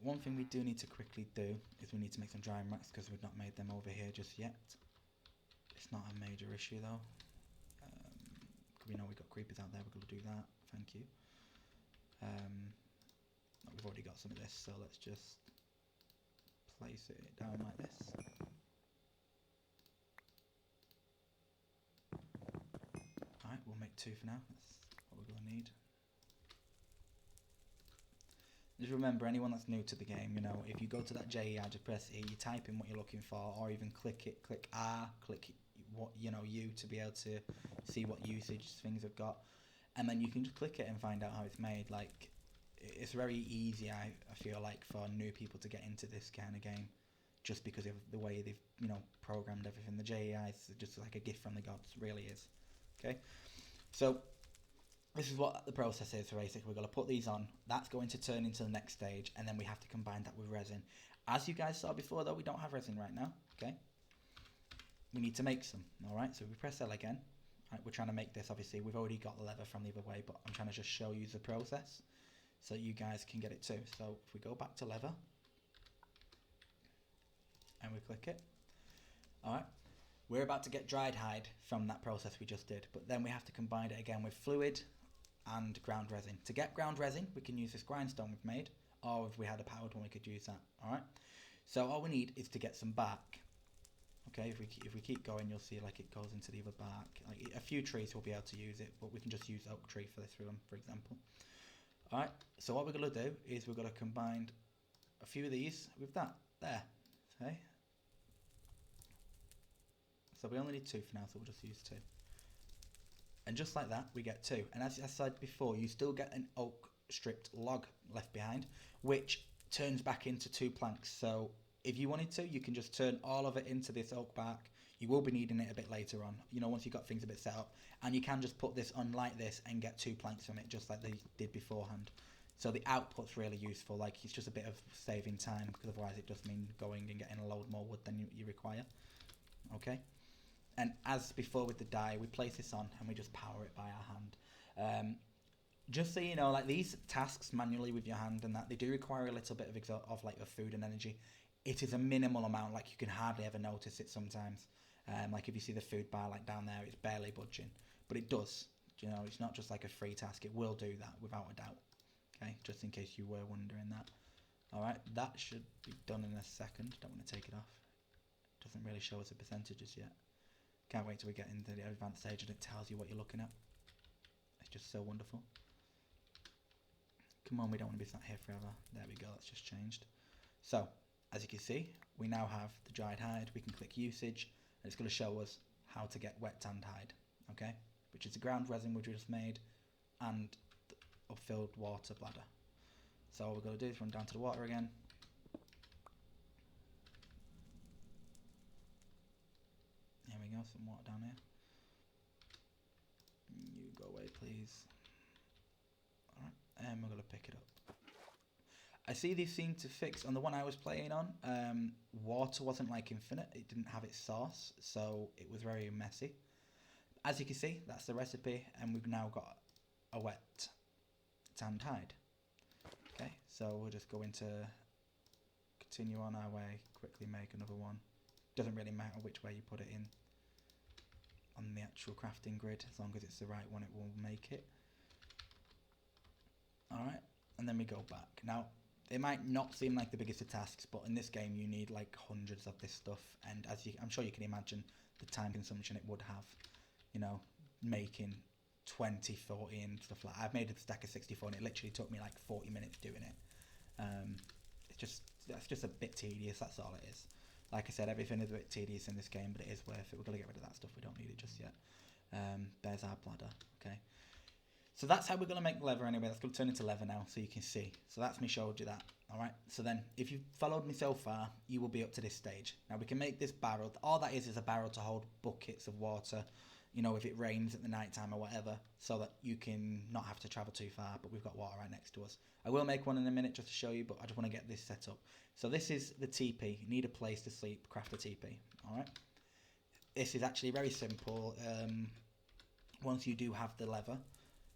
One thing we do need to quickly do is we need to make some drying racks, because we've not made them over here just yet. It's not a major issue though. We know we've got creepers out there, we're going to do that. Thank you. We've already got some of this, so let's just place it down like this. Alright, we'll make 2 for now. That's what we're going to need. Just remember, anyone that's new to the game, you know, if you go to that JER, just press E, you type in what you're looking for, or even click R, click what, you know, U, to be able to see what usage things have got. And then you can just click it and find out how it's made. Like, it's very easy, I feel like, for new people to get into this kind of game, just because of the way they've, you know, programmed everything. The JEI is just like a gift from the gods, really is. Okay, so this is what the process is. Basically, we're going to put these on. That's going to turn into the next stage, and then we have to combine that with resin. As you guys saw before, though, we don't have resin right now. Okay, we need to make some. All right, so we press L again. Right, we're trying to make this, obviously, we've already got the leather from the other way, but I'm trying to just show you the process so you guys can get it too. So if we go back to leather and we click it, alright, we're about to get dried hide from that process we just did, but then we have to combine it again with fluid and ground resin. To get ground resin, we can use this grindstone we've made, or if we had a powered one, we could use that. Alright, so all we need is to get some bark. Okay, if we keep going, you'll see like it goes into the other bark. Like a few trees will be able to use it, but we can just use oak tree for this room, for example. Alright, so what we're going to do is we're going to combine a few of these with that. There. Okay. So we only need 2 for now, so we'll just use 2. And just like that, we get 2. And as I said before, you still get an oak stripped log left behind, which turns back into 2 planks. So if you wanted to, you can just turn all of it into this oak bark. You will be needing it a bit later on, you know, once you've got things a bit set up. And you can just put this on like this and get 2 planks from it, just like they did beforehand. So the output's really useful. Like, it's just a bit of saving time, because otherwise it does mean going and getting a load more wood than you require. Okay. And as before with the dye, we place this on and we just power it by our hand. Just so you know, like, these tasks manually with your hand and that, they do require a little bit of like, of food and energy. It is a minimal amount, like, you can hardly ever notice it sometimes. Like, if you see the food bar, like, down there, it's barely budging. But it does, you know, it's not just like a free task. It will do that, without a doubt. Okay, just in case you were wondering that. Alright, that should be done in a second. Don't want to take it off. Doesn't really show us the percentages yet. Can't wait till we get into the advanced stage and it tells you what you're looking at. It's just so wonderful. Come on, we don't want to be sat here forever. There we go, that's just changed. So, as you can see, we now have the dried hide. We can click usage, and it's going to show us how to get wet tanned hide, okay? Which is the ground resin we just made, and the upfilled water bladder. So all we're going to do is run down to the water again. There we go, some water down here. You go away, please. Alright, and we're going to pick it up. I see these seem to fix, on the one I was playing on, water wasn't like infinite, it didn't have its source, so it was very messy. As you can see, that's the recipe, and we've now got a wet tanned hide. Okay, so we'll just go into, continue on our way, quickly make another one. Doesn't really matter which way you put it in on the actual crafting grid, as long as it's the right one, it will make it. Alright, and then we go back. Now, it might not seem like the biggest of tasks, but in this game you need like hundreds of this stuff, and as I'm sure you can imagine the time consumption it would have, you know, making 20, 40 and stuff like that. I've made a stack of 64 and it literally took me like 40 minutes doing it. That's just a bit tedious, that's all it is. Like I said, everything is a bit tedious in this game, but it is worth it. We're going to get rid of that stuff, we don't need it just yet. There's our bladder, okay. So that's how we're going to make leather anyway. That's going to turn into leather now, so you can see. So that's me showed you that, alright? So then, if you've followed me so far, you will be up to this stage. Now we can make this barrel. All that is a barrel to hold buckets of water, you know, if it rains at the night time or whatever, so that you can not have to travel too far, but we've got water right next to us. I will make one in a minute just to show you, but I just want to get this set up. So this is the teepee. You need a place to sleep, craft a teepee, alright? This is actually very simple. Once you do have the leather,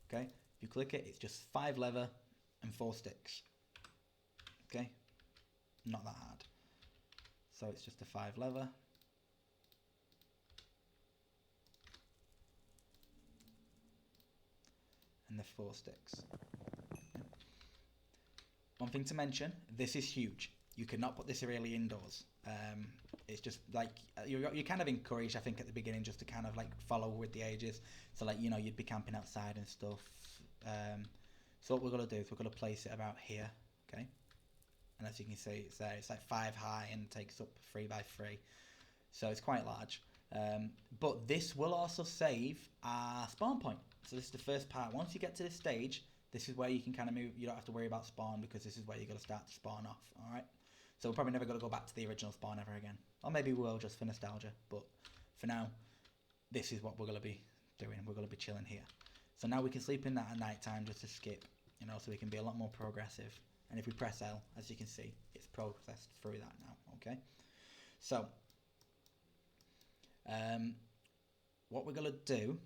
okay, if you click it, it's just 5 leather and 4 sticks. Okay, not that hard. So it's just a 5 leather. And the 4 sticks. Okay. One thing to mention, this is huge. You cannot put this really indoors. It's just like, you're kind of encouraged, I think, at the beginning just to kind of like follow with the ages. So like, you know, you'd be camping outside and stuff. So what we're going to do is we're going to place it about here, okay? And as you can see, it's there. It's like 5 high and takes up 3 by 3. So it's quite large. But this will also save our spawn point. So this is the first part. Once you get to this stage, this is where you can kind of move. You don't have to worry about spawn, because this is where you're going to start to spawn off, alright? So we're probably never going to go back to the original spawn ever again. Or maybe we will, just for nostalgia. But for now, this is what we're going to be doing. We're going to be chilling here. So now we can sleep in that at night time just to skip, you know, so we can be a lot more progressive. And if we press L, as you can see, it's processed through that now, okay? So, what we're going to do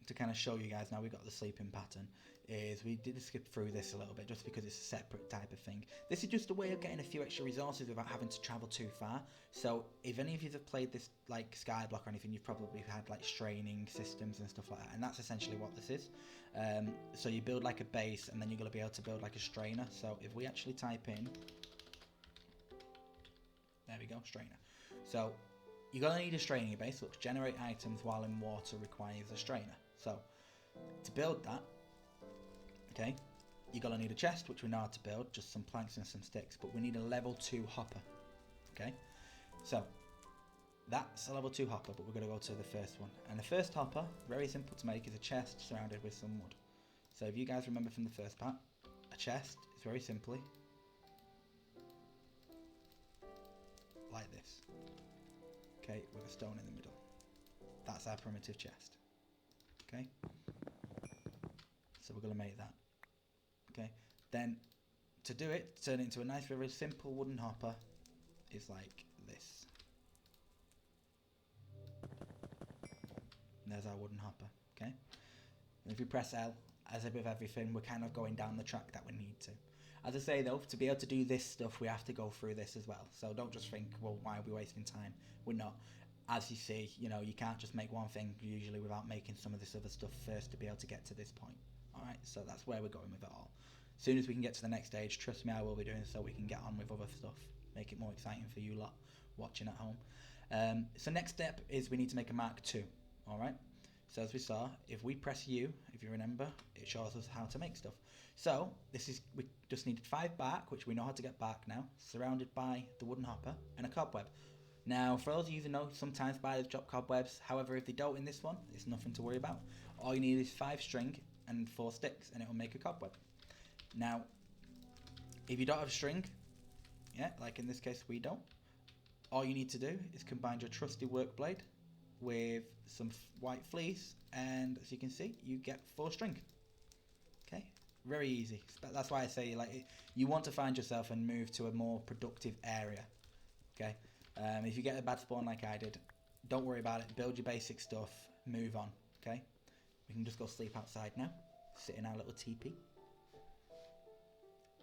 to kind of show you guys, now we've got the sleeping pattern, is we did skip through this a little bit just because it's a separate type of thing. This is just a way of getting a few extra resources without having to travel too far. So if any of you have played this like Skyblock or anything, you've probably had like straining systems and stuff like that, and that's essentially what this is. So you build like a base, and then you're going to be able to build like a strainer. So if we actually type in, there we go, strainer. So you're going to need a straining base, which generate items while in water requires a strainer. So to build that, Okay, you're gonna need a chest, which we know how to build, just some planks and some sticks, but we need a level 2 hopper. Okay, so that's a level 2 hopper, but we're gonna go to the first one. And the first hopper, very simple to make, is a chest surrounded with some wood. So if you guys remember from the first part, a chest is very simply like this. Okay, with a stone in the middle. That's our primitive chest. Okay, so we're gonna make that. Okay, then to do it, turn it into a nice, very simple wooden hopper is like this. And there's our wooden hopper. Okay, and if we press L, as with everything, we're kind of going down the track that we need to. As I say though, to be able to do this stuff, we have to go through this as well. So don't just think, well, why are we wasting time? We're not. As you see, you know, you can't just make one thing usually without making some of this other stuff first to be able to get to this point. Alright, so that's where we're going with it all. As soon as we can get to the next stage, trust me, I will be doing so we can get on with other stuff. Make it more exciting for you lot watching at home. So next step is we need to make a Mark II. Alright, so as we saw, if we press U, if you remember, it shows us how to make stuff. So we just needed 5 bark, which we know how to get bark now, surrounded by the wooden hopper and a cobweb. Now, for those of you who know, sometimes spiders drop cobwebs. However, if they don't in this one, it's nothing to worry about. All you need is 5 string and 4 sticks, and it will make a cobweb. Now, if you don't have string, yeah, like in this case we don't, all you need to do is combine your trusty work blade with some white fleece, and as you can see, you get 4 string. Okay, very easy. That's why I say, like, you want to find yourself and move to a more productive area. Okay. If you get a bad spawn like I did, don't worry about it. Build your basic stuff. Move on. Okay? We can just go sleep outside now. Sit in our little teepee.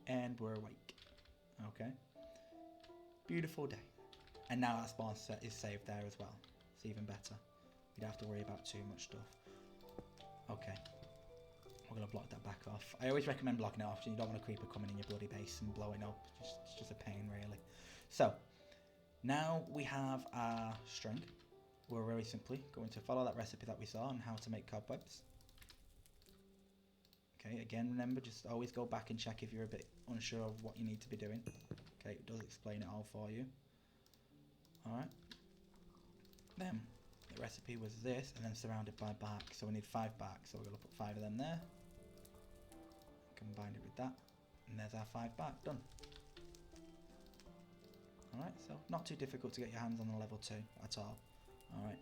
And we're awake. Okay? Beautiful day. And now our spawn set is saved there as well. It's even better. We don't have to worry about too much stuff. Okay. We're going to block that back off. I always recommend blocking it off. You don't want a creeper coming in your bloody base and blowing up. It's just a pain, really. So, now we have our string. We're very simply going to follow that recipe that we saw on how to make cobwebs. Okay, again, remember, just always go back and check if you're a bit unsure of what you need to be doing. Okay, it does explain it all for you. Alright. Then, the recipe was this, and then surrounded by bark. So we need 5 bark, so we're going to put 5 of them there. Combine it with that. And there's our 5 bark done. Alright, so not too difficult to get your hands on the level 2 at all. Alright.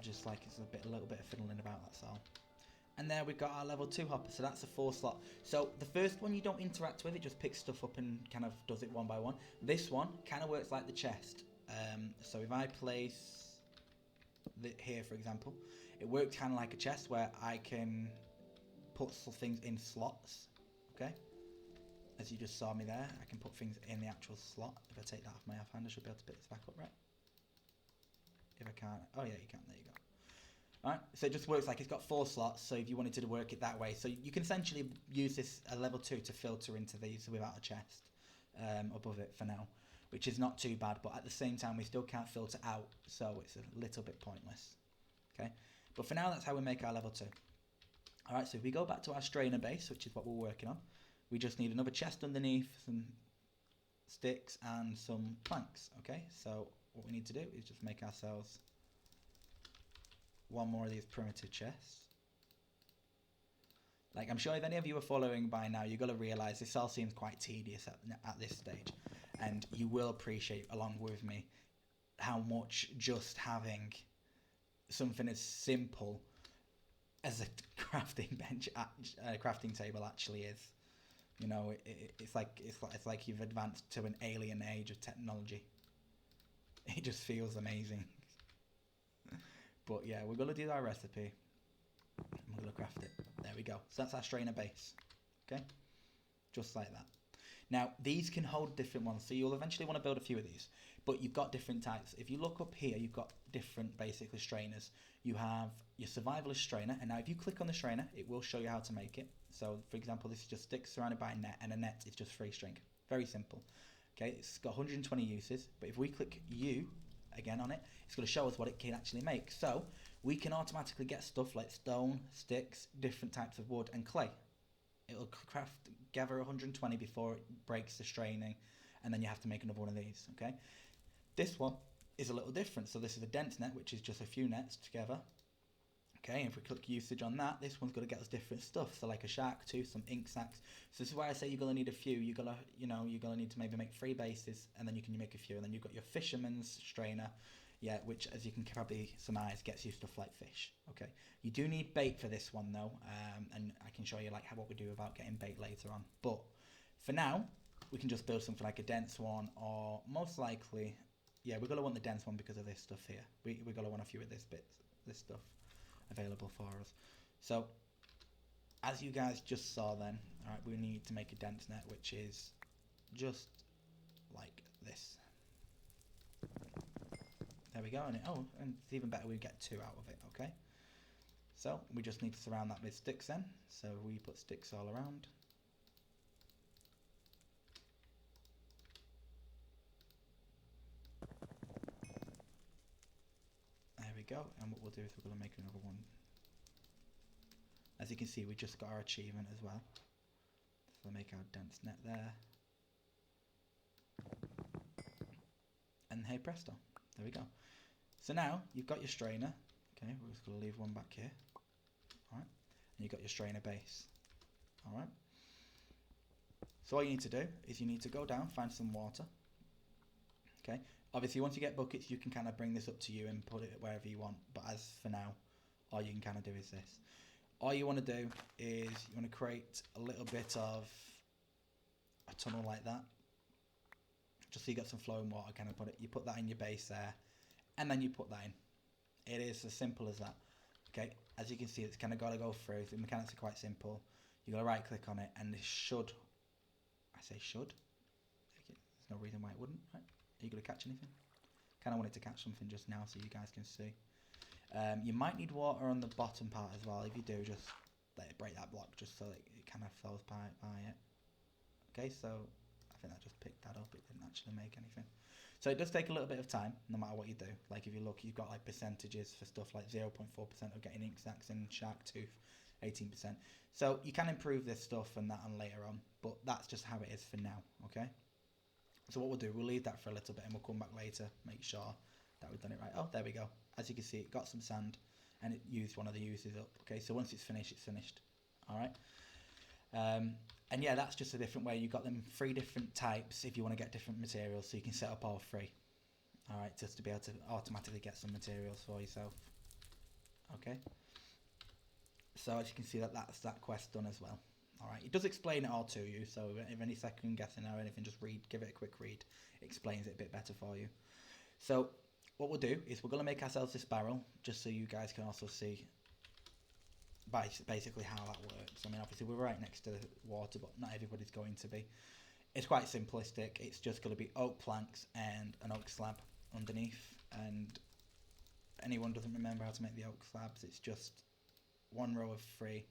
Just like it's a little bit of fiddling about, that's all. And there we've got our level 2 hopper, so that's a 4 slot. So the first one you don't interact with, it just picks stuff up and kind of does it one by one. This one kind of works like the chest. So if I place here, for example, it works kind of like a chest where I can put some things in slots. Okay? As you just saw me there, I can put things in the actual slot. If I take that off my offhand, I should be able to pick this back up, right? If I can't, oh yeah, you can, there you go. Alright, so it just works like it's got 4 slots, so if you wanted to work it that way, so you can essentially use this level 2 to filter into these without a chest above it for now, which is not too bad, but at the same time we still can't filter out, so it's a little bit pointless. Okay, but for now that's how we make our level 2. Alright, so if we go back to our strainer base, which is what we're working on, we just need another chest underneath, some sticks and some planks. Okay, so what we need to do is just make ourselves one more of these primitive chests. Like, I'm sure if any of you are following by now, you've got to realise this all seems quite tedious at this stage, and you will appreciate along with me how much just having something as simple as a crafting bench, crafting table actually is. You know, it's like you've advanced to an alien age of technology. It just feels amazing. But yeah, we're going to do our recipe. And we're going to craft it. There we go. So that's our strainer base. Okay? Just like that. Now, these can hold different ones. So you'll eventually want to build a few of these. But you've got different types. If you look up here, you've got different, basically, strainers. You have your survivalist strainer. And now if you click on the strainer, it will show you how to make it. So, for example, this is just sticks surrounded by a net. And a net is just 3 string. Very simple. Okay? It's got 120 uses. But if we click U again on it, it's going to show us what it can actually make. So we can automatically get stuff like stone, sticks, different types of wood, and clay. It'll craft gather 120 before it breaks the straining, and then you have to make another one of these. Okay, this one is a little different. So this is a dense net, which is just a few nets together. Okay, if we click usage on that, this one's going to get us different stuff. So like a shark tooth, some ink sacs. So this is why I say you're going to need a few. You're going to need to maybe make 3 bases, and then you can make a few. And then you've got your fisherman's strainer, yeah, which, as you can probably surmise, gets you stuff like fish. Okay, you do need bait for this one though, and I can show you like what we do about getting bait later on. But for now, we can just build something like a dense one, or most likely, yeah, we're going to want the dense one because of this stuff here. We're going to want a few of this stuff available for us. So as you guys just saw then, all right, we need to make a dense net, which is just like this. There we go. And it's even better, we get 2 out of it. Okay, so we just need to surround that with sticks then. So we put sticks all around. There we go. And what we'll do is we're going to make another one. As you can see, we just got our achievement as well. So we'll make our dense net there. And hey presto, there we go. So now you've got your strainer. Okay, we're just going to leave one back here. Alright, and you've got your strainer base. Alright. So all you need to do is you need to go down, find some water. Okay, obviously once you get buckets, you can kind of bring this up to you and put it wherever you want. But as for now, all you can kind of do is this. All you want to do is you want to create a little bit of a tunnel like that, just so you got some flowing water. Kind of you put that in your base there, and then you put that in. It is as simple as that. Okay, as you can see, it's kind of got to go through. The mechanics are quite simple. You got to right click on it, and this should. I say should. There's no reason why it wouldn't. Right? Are you going to catch anything? Kind of wanted to catch something just now, so you guys can see. You might need water on the bottom part as well. If you do, just let it break that block just so it kind of flows by it. Okay, so I think that just picked that up. It didn't actually make anything. So it does take a little bit of time, no matter what you do. Like if you look, you've got like percentages for stuff like 0.4% of getting ink sacs and shark tooth, 18%. So you can improve this stuff and that on later on, but that's just how it is for now, okay? So what we'll do, we'll leave that for a little bit and we'll come back later, make sure that we've done it right. Oh, there we go. As you can see, it got some sand and it used one of the uses up. Okay, so once it's finished, it's finished. All right. And yeah, that's just a different way. You've got them 3 different types if you want to get different materials, so you can set up all 3. All right, just to be able to automatically get some materials for yourself. Okay. So as you can see, that's that quest done as well. All right, it does explain it all to you. So if any second guessing or anything, just give it a quick read. It explains it a bit better for you. So what we'll do is we're going to make ourselves this barrel, just so you guys can also see basically how that works. I mean, obviously we're right next to the water, but not everybody's going to be. It's quite simplistic. It's just going to be oak planks and an oak slab underneath. And anyone doesn't remember how to make the oak slabs, it's just 1 row of 3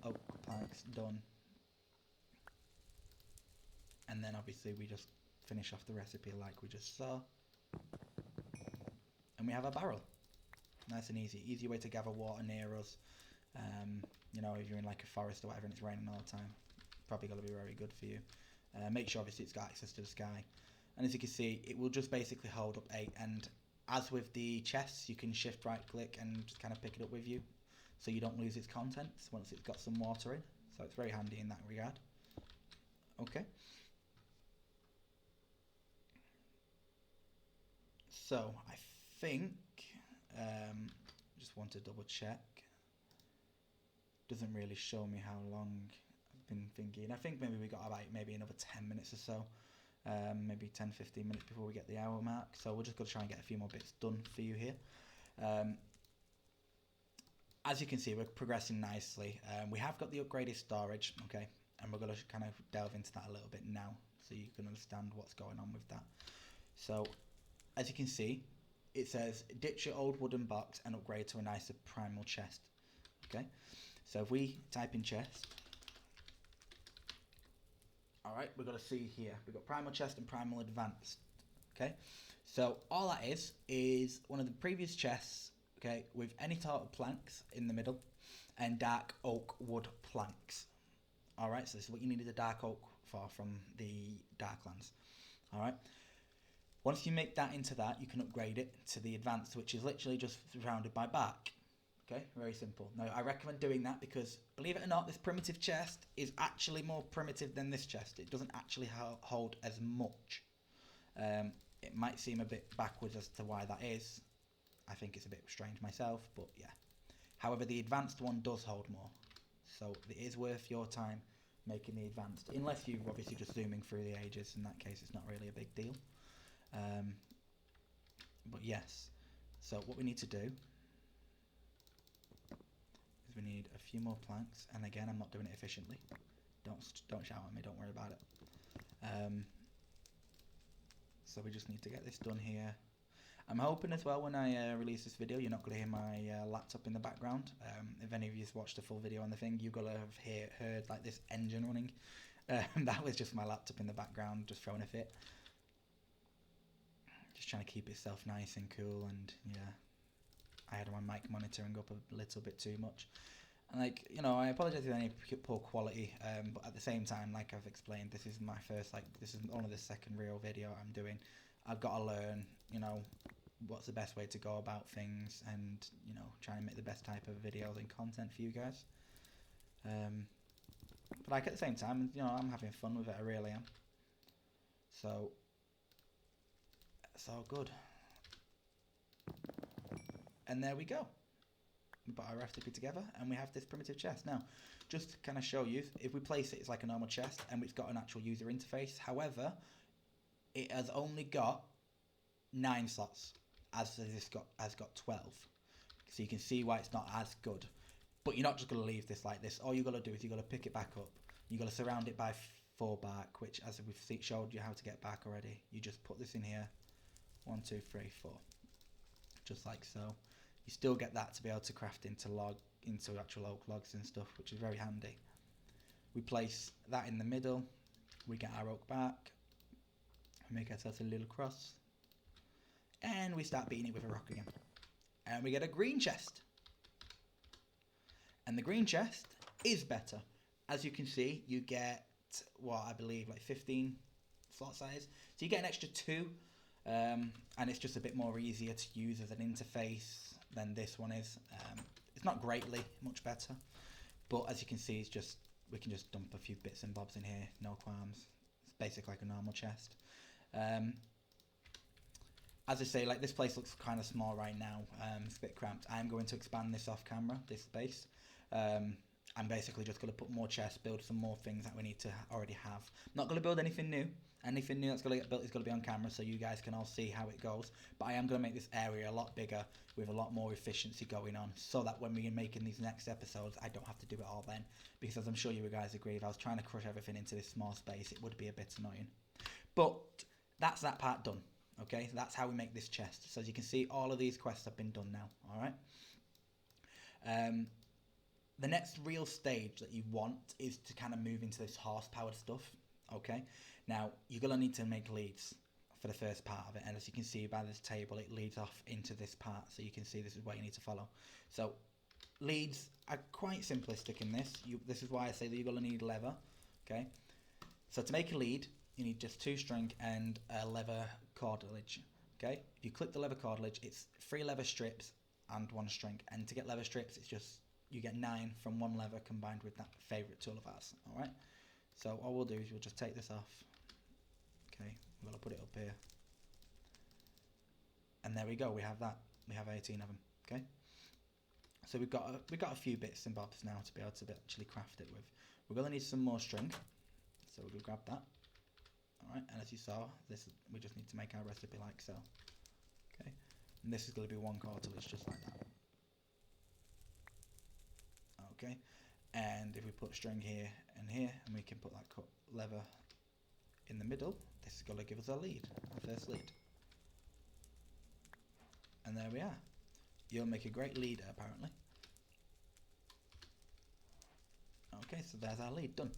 oak planks done. And then obviously we just finish off the recipe like we just saw. And we have a barrel. Nice and easy way to gather water near us. You know, if you're in like a forest or whatever and it's raining all the time, probably going to be very good for you. Make sure obviously it's got access to the sky. And as you can see, it will just basically hold up 8. And as with the chests, you can shift right click and just kind of pick it up with you, so you don't lose its contents once it's got some water in. So it's very handy in that regard. Okay. So I think, just want to double check. Doesn't really show me how long I've been thinking. I think maybe we got about maybe another 10 minutes or so. Maybe 10-15 minutes before we get the hour mark. So we're just going to try and get a few more bits done for you here. As you can see, we're progressing nicely. We have got the upgraded storage, okay, and we're going to kind of delve into that a little bit now, so you can understand what's going on with that. So, as you can see, it says ditch your old wooden box and upgrade to a nicer primal chest. Okay, so if we type in chest, all right, we're going to see here we've got primal chest and primal advanced. Okay, so all that is one of the previous chests okay, with any sort of planks in the middle, and dark oak wood planks. Alright, so this is what you needed the dark oak for from the Darklands. Alright. Once you make that into that, you can upgrade it to the advanced, which is literally just surrounded by bark. Okay, very simple. Now, I recommend doing that because, believe it or not, this primitive chest is actually more primitive than this chest. It doesn't actually hold as much. It might seem a bit backwards as to why that is. I think it's a bit strange myself, but yeah. However, the advanced one does hold more. So it is worth your time making the advanced. Unless you're obviously just zooming through the ages. In that case, it's not really a big deal. But yes. So what we need to do is we need a few more planks. And again, I'm not doing it efficiently. Don't shout at me. Don't worry about it. So we just need to get this done here. I'm hoping as well when I release this video, you're not going to hear my laptop in the background. If any of you's watched the full video on the thing, you're going to have heard like this engine running. That was just my laptop in the background, just throwing a fit. Just trying to keep itself nice and cool, and yeah, I had my mic monitoring up a little bit too much. And like, you know, I apologize for any poor quality, but at the same time, like I've explained, this is my first, this is only the second real video I'm doing. I've got to learn, you know, what's the best way to go about things, and, you know, try and make the best type of videos and content for you guys. But like at the same time, you know, I'm having fun with it, I really am. So, it's all good. And there we go. We put our recipe together and we have this primitive chest. Now, just to kind of show you, if we place it, it's like a normal chest and it's got an actual user interface. However, it has only got 9 slots, as this has got 12. So you can see why it's not as good. But you're not just going to leave this like this. All you've got to do is you've got to pick it back up. You've got to surround it by 4 bark, which, as we've showed you how to get back already, you just put this in here. 1, 2, 3, 4. Just like so. You still get that to be able to craft into actual oak logs and stuff, which is very handy. We place that in the middle. We get our oak bark. We make ourselves a little cross. And we start beating it with a rock again. And we get a green chest. And the green chest is better. As you can see, you get, what I believe, like 15 slot size. So you get an extra 2. And it's just a bit more easier to use as an interface than this one is. It's not greatly much better, but as you can see, we can just dump a few bits and bobs in here, no qualms. It's basically like a normal chest. As I say, like this place looks kind of small right now. It's a bit cramped. I'm going to expand this off camera, this space. I'm basically just going to put more chests, build some more things that we need to already have. I'm not going to build anything new. Anything new that's going to get built is going to be on camera so you guys can all see how it goes. But I am going to make this area a lot bigger with a lot more efficiency going on, so that when we're making these next episodes, I don't have to do it all then. Because as I'm sure you guys agree, if I was trying to crush everything into this small space, it would be a bit annoying. But that's that part done. Okay, so that's how we make this chest. So as you can see, all of these quests have been done now. Alright. The next real stage that you want is to kind of move into this horse-powered stuff. Okay, now you're going to need to make leads for the first part of it, and as you can see by this table, it leads off into this part, so you can see this is what you need to follow. So leads are quite simplistic in this. This is why I say that you're going to need leather. Okay, so to make a lead, you need just 2 string and a leather cordage. Okay, if you click the leather cordage, it's 3 leather strips and 1 string, and to get leather strips, it's just you get 9 from 1 leather combined with that favourite tool of ours. Alright, so all we'll do is we'll just take this off. Okay, we're going to put it up here. And there we go, we have that. We have 18 of them. Okay, so we've got a few bits and bobs now to be able to actually craft it with. We're going to need some more string, so we'll grab that. Alright, and as you saw, we just need to make our recipe like so. Okay, and this is going to be 1 cartilage just like that. Okay, and if we put string here and here, and we can put that lever in the middle, this is going to give us our lead, our first lead. And there we are. You'll make a great leader, apparently. Okay, so there's our lead done.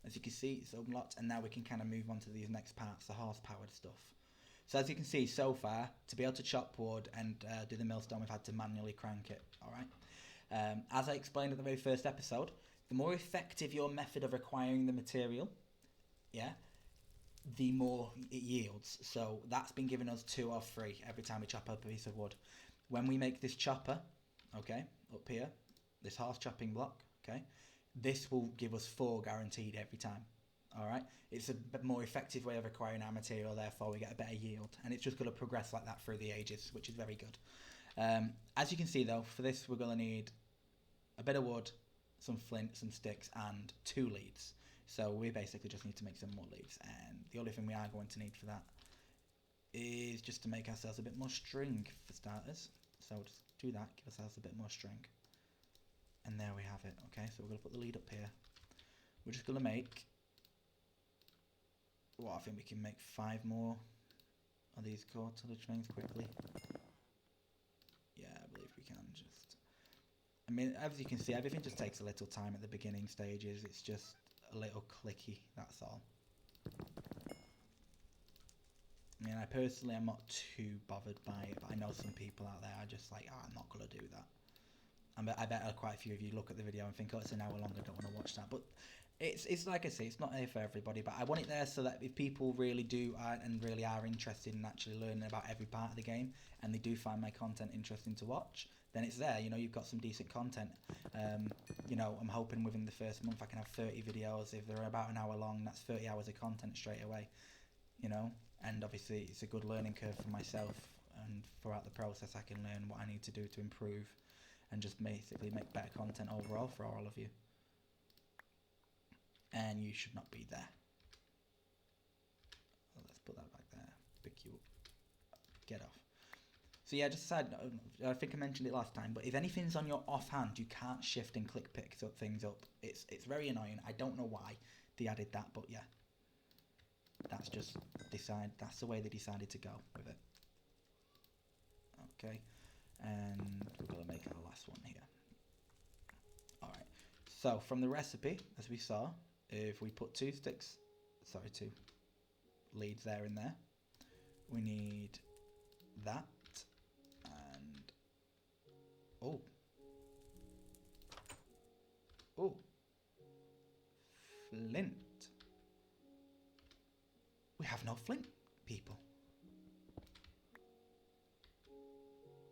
As you can see, it's unlocked, and now we can kind of move on to these next parts, the horse-powered stuff. So as you can see so far, to be able to chop wood and do the millstone, we've had to manually crank it. All right. As I explained at the very first episode, the more effective your method of acquiring the material, yeah, the more it yields. So that's been giving us 2 or 3 every time we chop up a piece of wood. When we make this chopper, okay, up here, this horse chopping block, okay, this will give us 4 guaranteed every time. All right, it's a bit more effective way of acquiring our material, therefore we get a better yield, and it's just going to progress like that through the ages, which is very good. As you can see though, for this we're going to need a bit of wood, some flint, some sticks, and 2 leads. So we basically just need to make some more leads, and the only thing we are going to need for that is just to make ourselves a bit more string for starters. So just do that, give ourselves a bit more string, and there we have it. Okay, so we're going to put the lead up here. We're just going to make, well, I think we can make 5 more of these cartilage things quickly. Yeah, I believe we can. Just, I mean, as you can see, everything just takes a little time at the beginning stages. It's just a little clicky, that's all. I mean, I personally am not too bothered by it, but I know some people out there are just like, oh, I'm not going to do that. I bet quite a few of you look at the video and think, oh, it's an hour long, I don't want to watch that. But it's like I say, it's not here for everybody, but I want it there so that if people really do and really are interested in actually learning about every part of the game, and they do find my content interesting to watch, then it's there. You know, you've got some decent content. You know, I'm hoping within the first month I can have 30 videos. If they're about an hour long, that's 30 hours of content straight away. You know, and obviously it's a good learning curve for myself, and throughout the process I can learn what I need to do to improve and just basically make better content overall for all of you. And you should not be there. Well, let's put that back there. Pick you up. Get off. So yeah, just a side note, I think I mentioned it last time, but if anything's on your offhand, you can't shift and click pick things up. It's very annoying. I don't know why they added that, but yeah. That's just that's the way they decided to go with it. Okay, and we're going to make our last one here. Alright, so from the recipe, as we saw, if we put 2 leads there and there, we need that, and flint. We have no flint, people.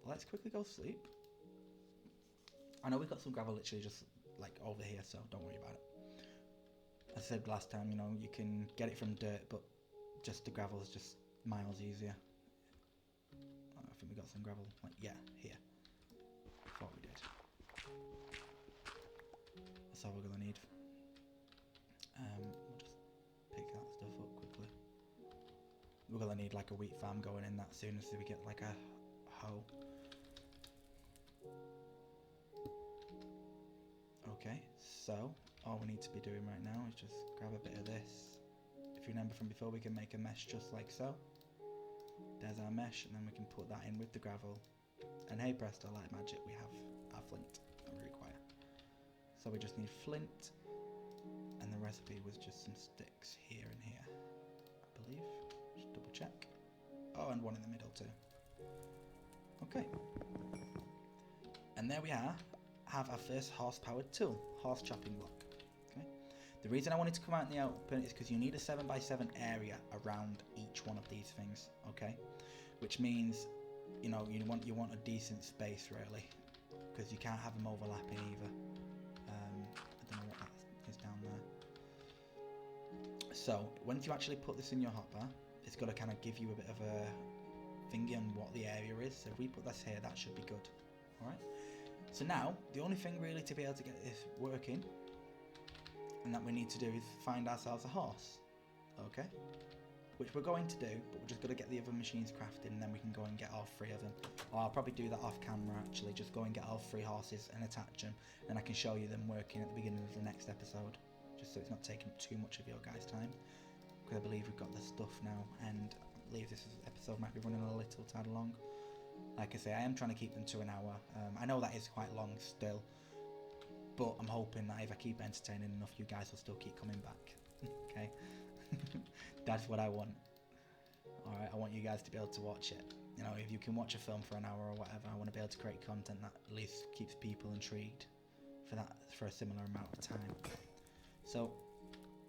Let's quickly go sleep. I know we've got some gravel literally just like over here, so don't worry about it. As I said last time, you know, you can get it from dirt, but just the gravel is just miles easier. I think we got some gravel, like, yeah, here. Thought we did. That's all we're going to need. We'll just pick that stuff up quickly. We're going to need like a wheat farm going in that soon as we get like a hoe. Okay, so all we need to be doing right now is just grab a bit of this. If you remember from before, we can make a mesh just like so. There's our mesh, and then we can put that in with the gravel. And hey presto, like magic, we have our flint that we require. So we just need flint, and the recipe was just some sticks here and here, I believe. Just double check. Oh, and one in the middle too. Okay. And there we are. Have our first horse-powered tool, horse chopping block. Okay. The reason I wanted to come out in the open is because you need a 7x7 area around each one of these things. Okay, which means, you know, you want a decent space really, because you can't have them overlapping either. I don't know what that is down there. So once you actually put this in your hotbar, it's got to kind of give you a bit of a thingy on what the area is. So if we put this here, that should be good. All right. So now, the only thing really to be able to get this working, and that we need to do, is find ourselves a horse, okay? Which we're going to do, but we're just going to get the other machines crafted, and then we can go and get all 3 of them. Or I'll probably do that off camera actually, just go and get all 3 horses and attach them, and I can show you them working at the beginning of the next episode, just so it's not taking too much of your guys' time. Because I believe we've got the stuff now, and I believe this episode might be running a little tad long. Like I say, I am trying to keep them to an hour. I know that is quite long still, but I'm hoping that if I keep entertaining enough, you guys will still keep coming back. Okay? That's what I want. Alright, I want you guys to be able to watch it. You know, if you can watch a film for an hour or whatever, I want to be able to create content that at least keeps people intrigued for a similar amount of time. So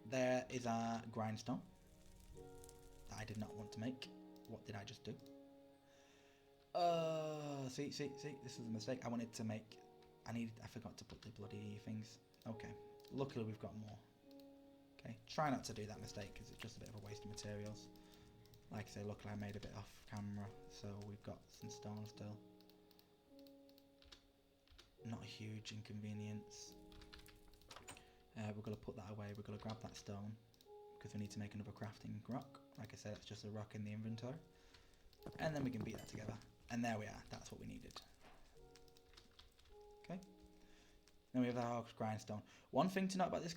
there is our grindstone that I did not want to make. What did I just do? See, this is a mistake. I wanted to make, I forgot to put the bloody things. Okay, luckily we've got more. Okay, try not to do that mistake because it's just a bit of a waste of materials. Like I say, luckily I made a bit off camera, so we've got some stone still. Not a huge inconvenience. We're going to put that away, we're going to grab that stone because we need to make another crafting rock. Like I said, it's just a rock in the inventory. And then we can beat that together. And there we are, that's what we needed. Okay. Then we have the horse grindstone. One thing to note about this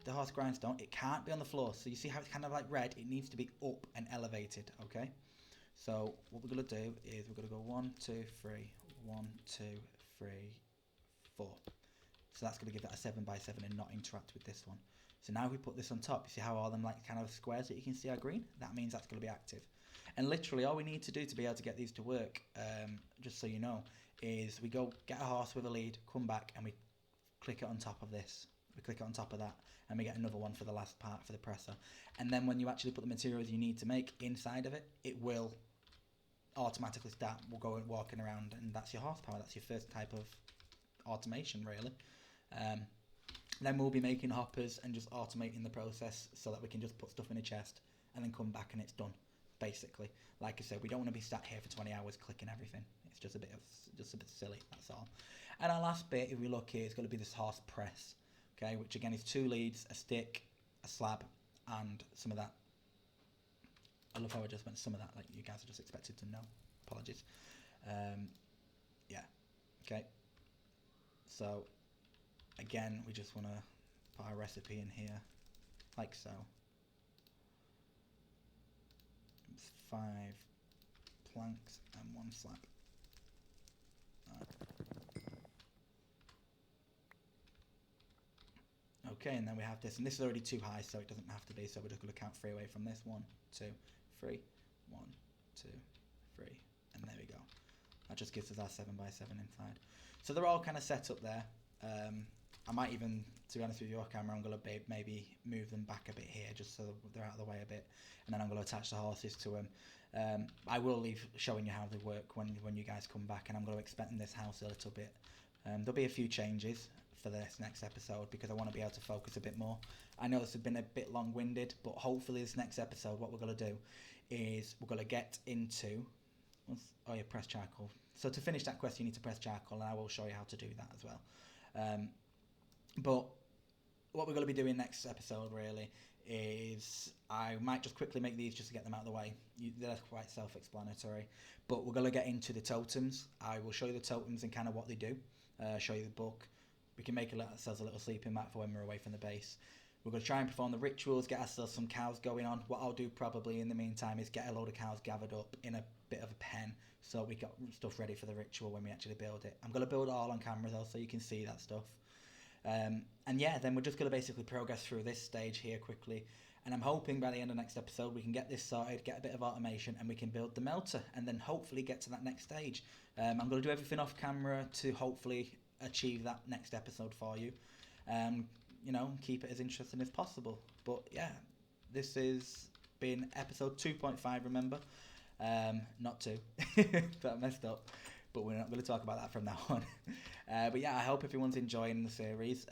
the horse grindstone, it can't be on the floor. So you see how it's kind of like red? It needs to be up and elevated, okay? So what we're going to do is we're going to go 1, 2, 3, 1, 2, 3, 4. So that's going to give that a 7x7 and not interact with this one. So now if we put this on top, you see how all them like kind of squares that you can see are green? That means that's going to be active. And literally all we need to do to be able to get these to work, just so you know, is we go get a horse with a lead, come back and we click it on top of this. We click it on top of that and we get another one for the last part for the presser. And then when you actually put the materials you need to make inside of it, it will automatically start going walking around, and that's your horsepower. That's your first type of automation really. Then we'll be making hoppers and just automating the process so that we can just put stuff in a chest and then come back and it's done. Basically, like I said, we don't want to be sat here for 20 hours clicking everything. It's just a bit silly, that's all. And our last bit, if we look here, is going to be this horse press, okay, which again is 2 leads, a stick, a slab, and some of that. I love how I just went some of that, like you guys are just expected to know. Apologies. Yeah, okay. So again, we just want to put our recipe in here, like so. 5 planks and 1 slab. Okay, and then we have this, and this is already too high, so it doesn't have to be, so we're just going to count 3 away from this. 1, 2, 3, 1, 2, 3, and there we go. That just gives us our 7x7 inside. So they're all kind of set up there. I might even, to be honest with you, off camera, I'm going to maybe move them back a bit here, just so they're out of the way a bit, and then I'm going to attach the horses to them. I will leave showing you how they work when you guys come back, and I'm going to expand this house a little bit. There'll be a few changes for this next episode because I want to be able to focus a bit more. I know this has been a bit long-winded, but hopefully this next episode, what we're going to do is we're going to get into... Oh yeah, press charcoal. So to finish that quest, you need to press charcoal, and I will show you how to do that as well. But what we're going to be doing next episode really is I might just quickly make these just to get them out of the way. They're quite self-explanatory, but we're going to get into the totems. I will show you the totems and kind of what they do, show you the book. We can make ourselves a little sleeping mat for when we're away from the base. We're going to try and perform the rituals, get ourselves some cows going on. What I'll do probably in the meantime is get a load of cows gathered up in a bit of a pen so we got stuff ready for the ritual when we actually build it. I'm going to build it all on camera though, so you can see that stuff. And yeah, then we're just going to basically progress through this stage here quickly, and I'm hoping by the end of next episode we can get this sorted, get a bit of automation, and we can build the melter and then hopefully get to that next stage. I'm going to do everything off camera to hopefully achieve that next episode for you. You know, keep it as interesting as possible. But yeah, this has been episode 2.5, remember, not 2. That messed up, but we're not going to talk about that from now on. But yeah, I hope everyone's enjoying the series.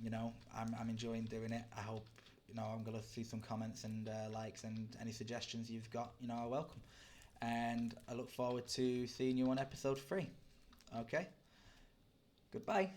You know, I'm enjoying doing it. I hope, you know, I'm going to see some comments and likes, and any suggestions you've got, you know, are welcome. And I look forward to seeing you on episode 3. Okay, goodbye.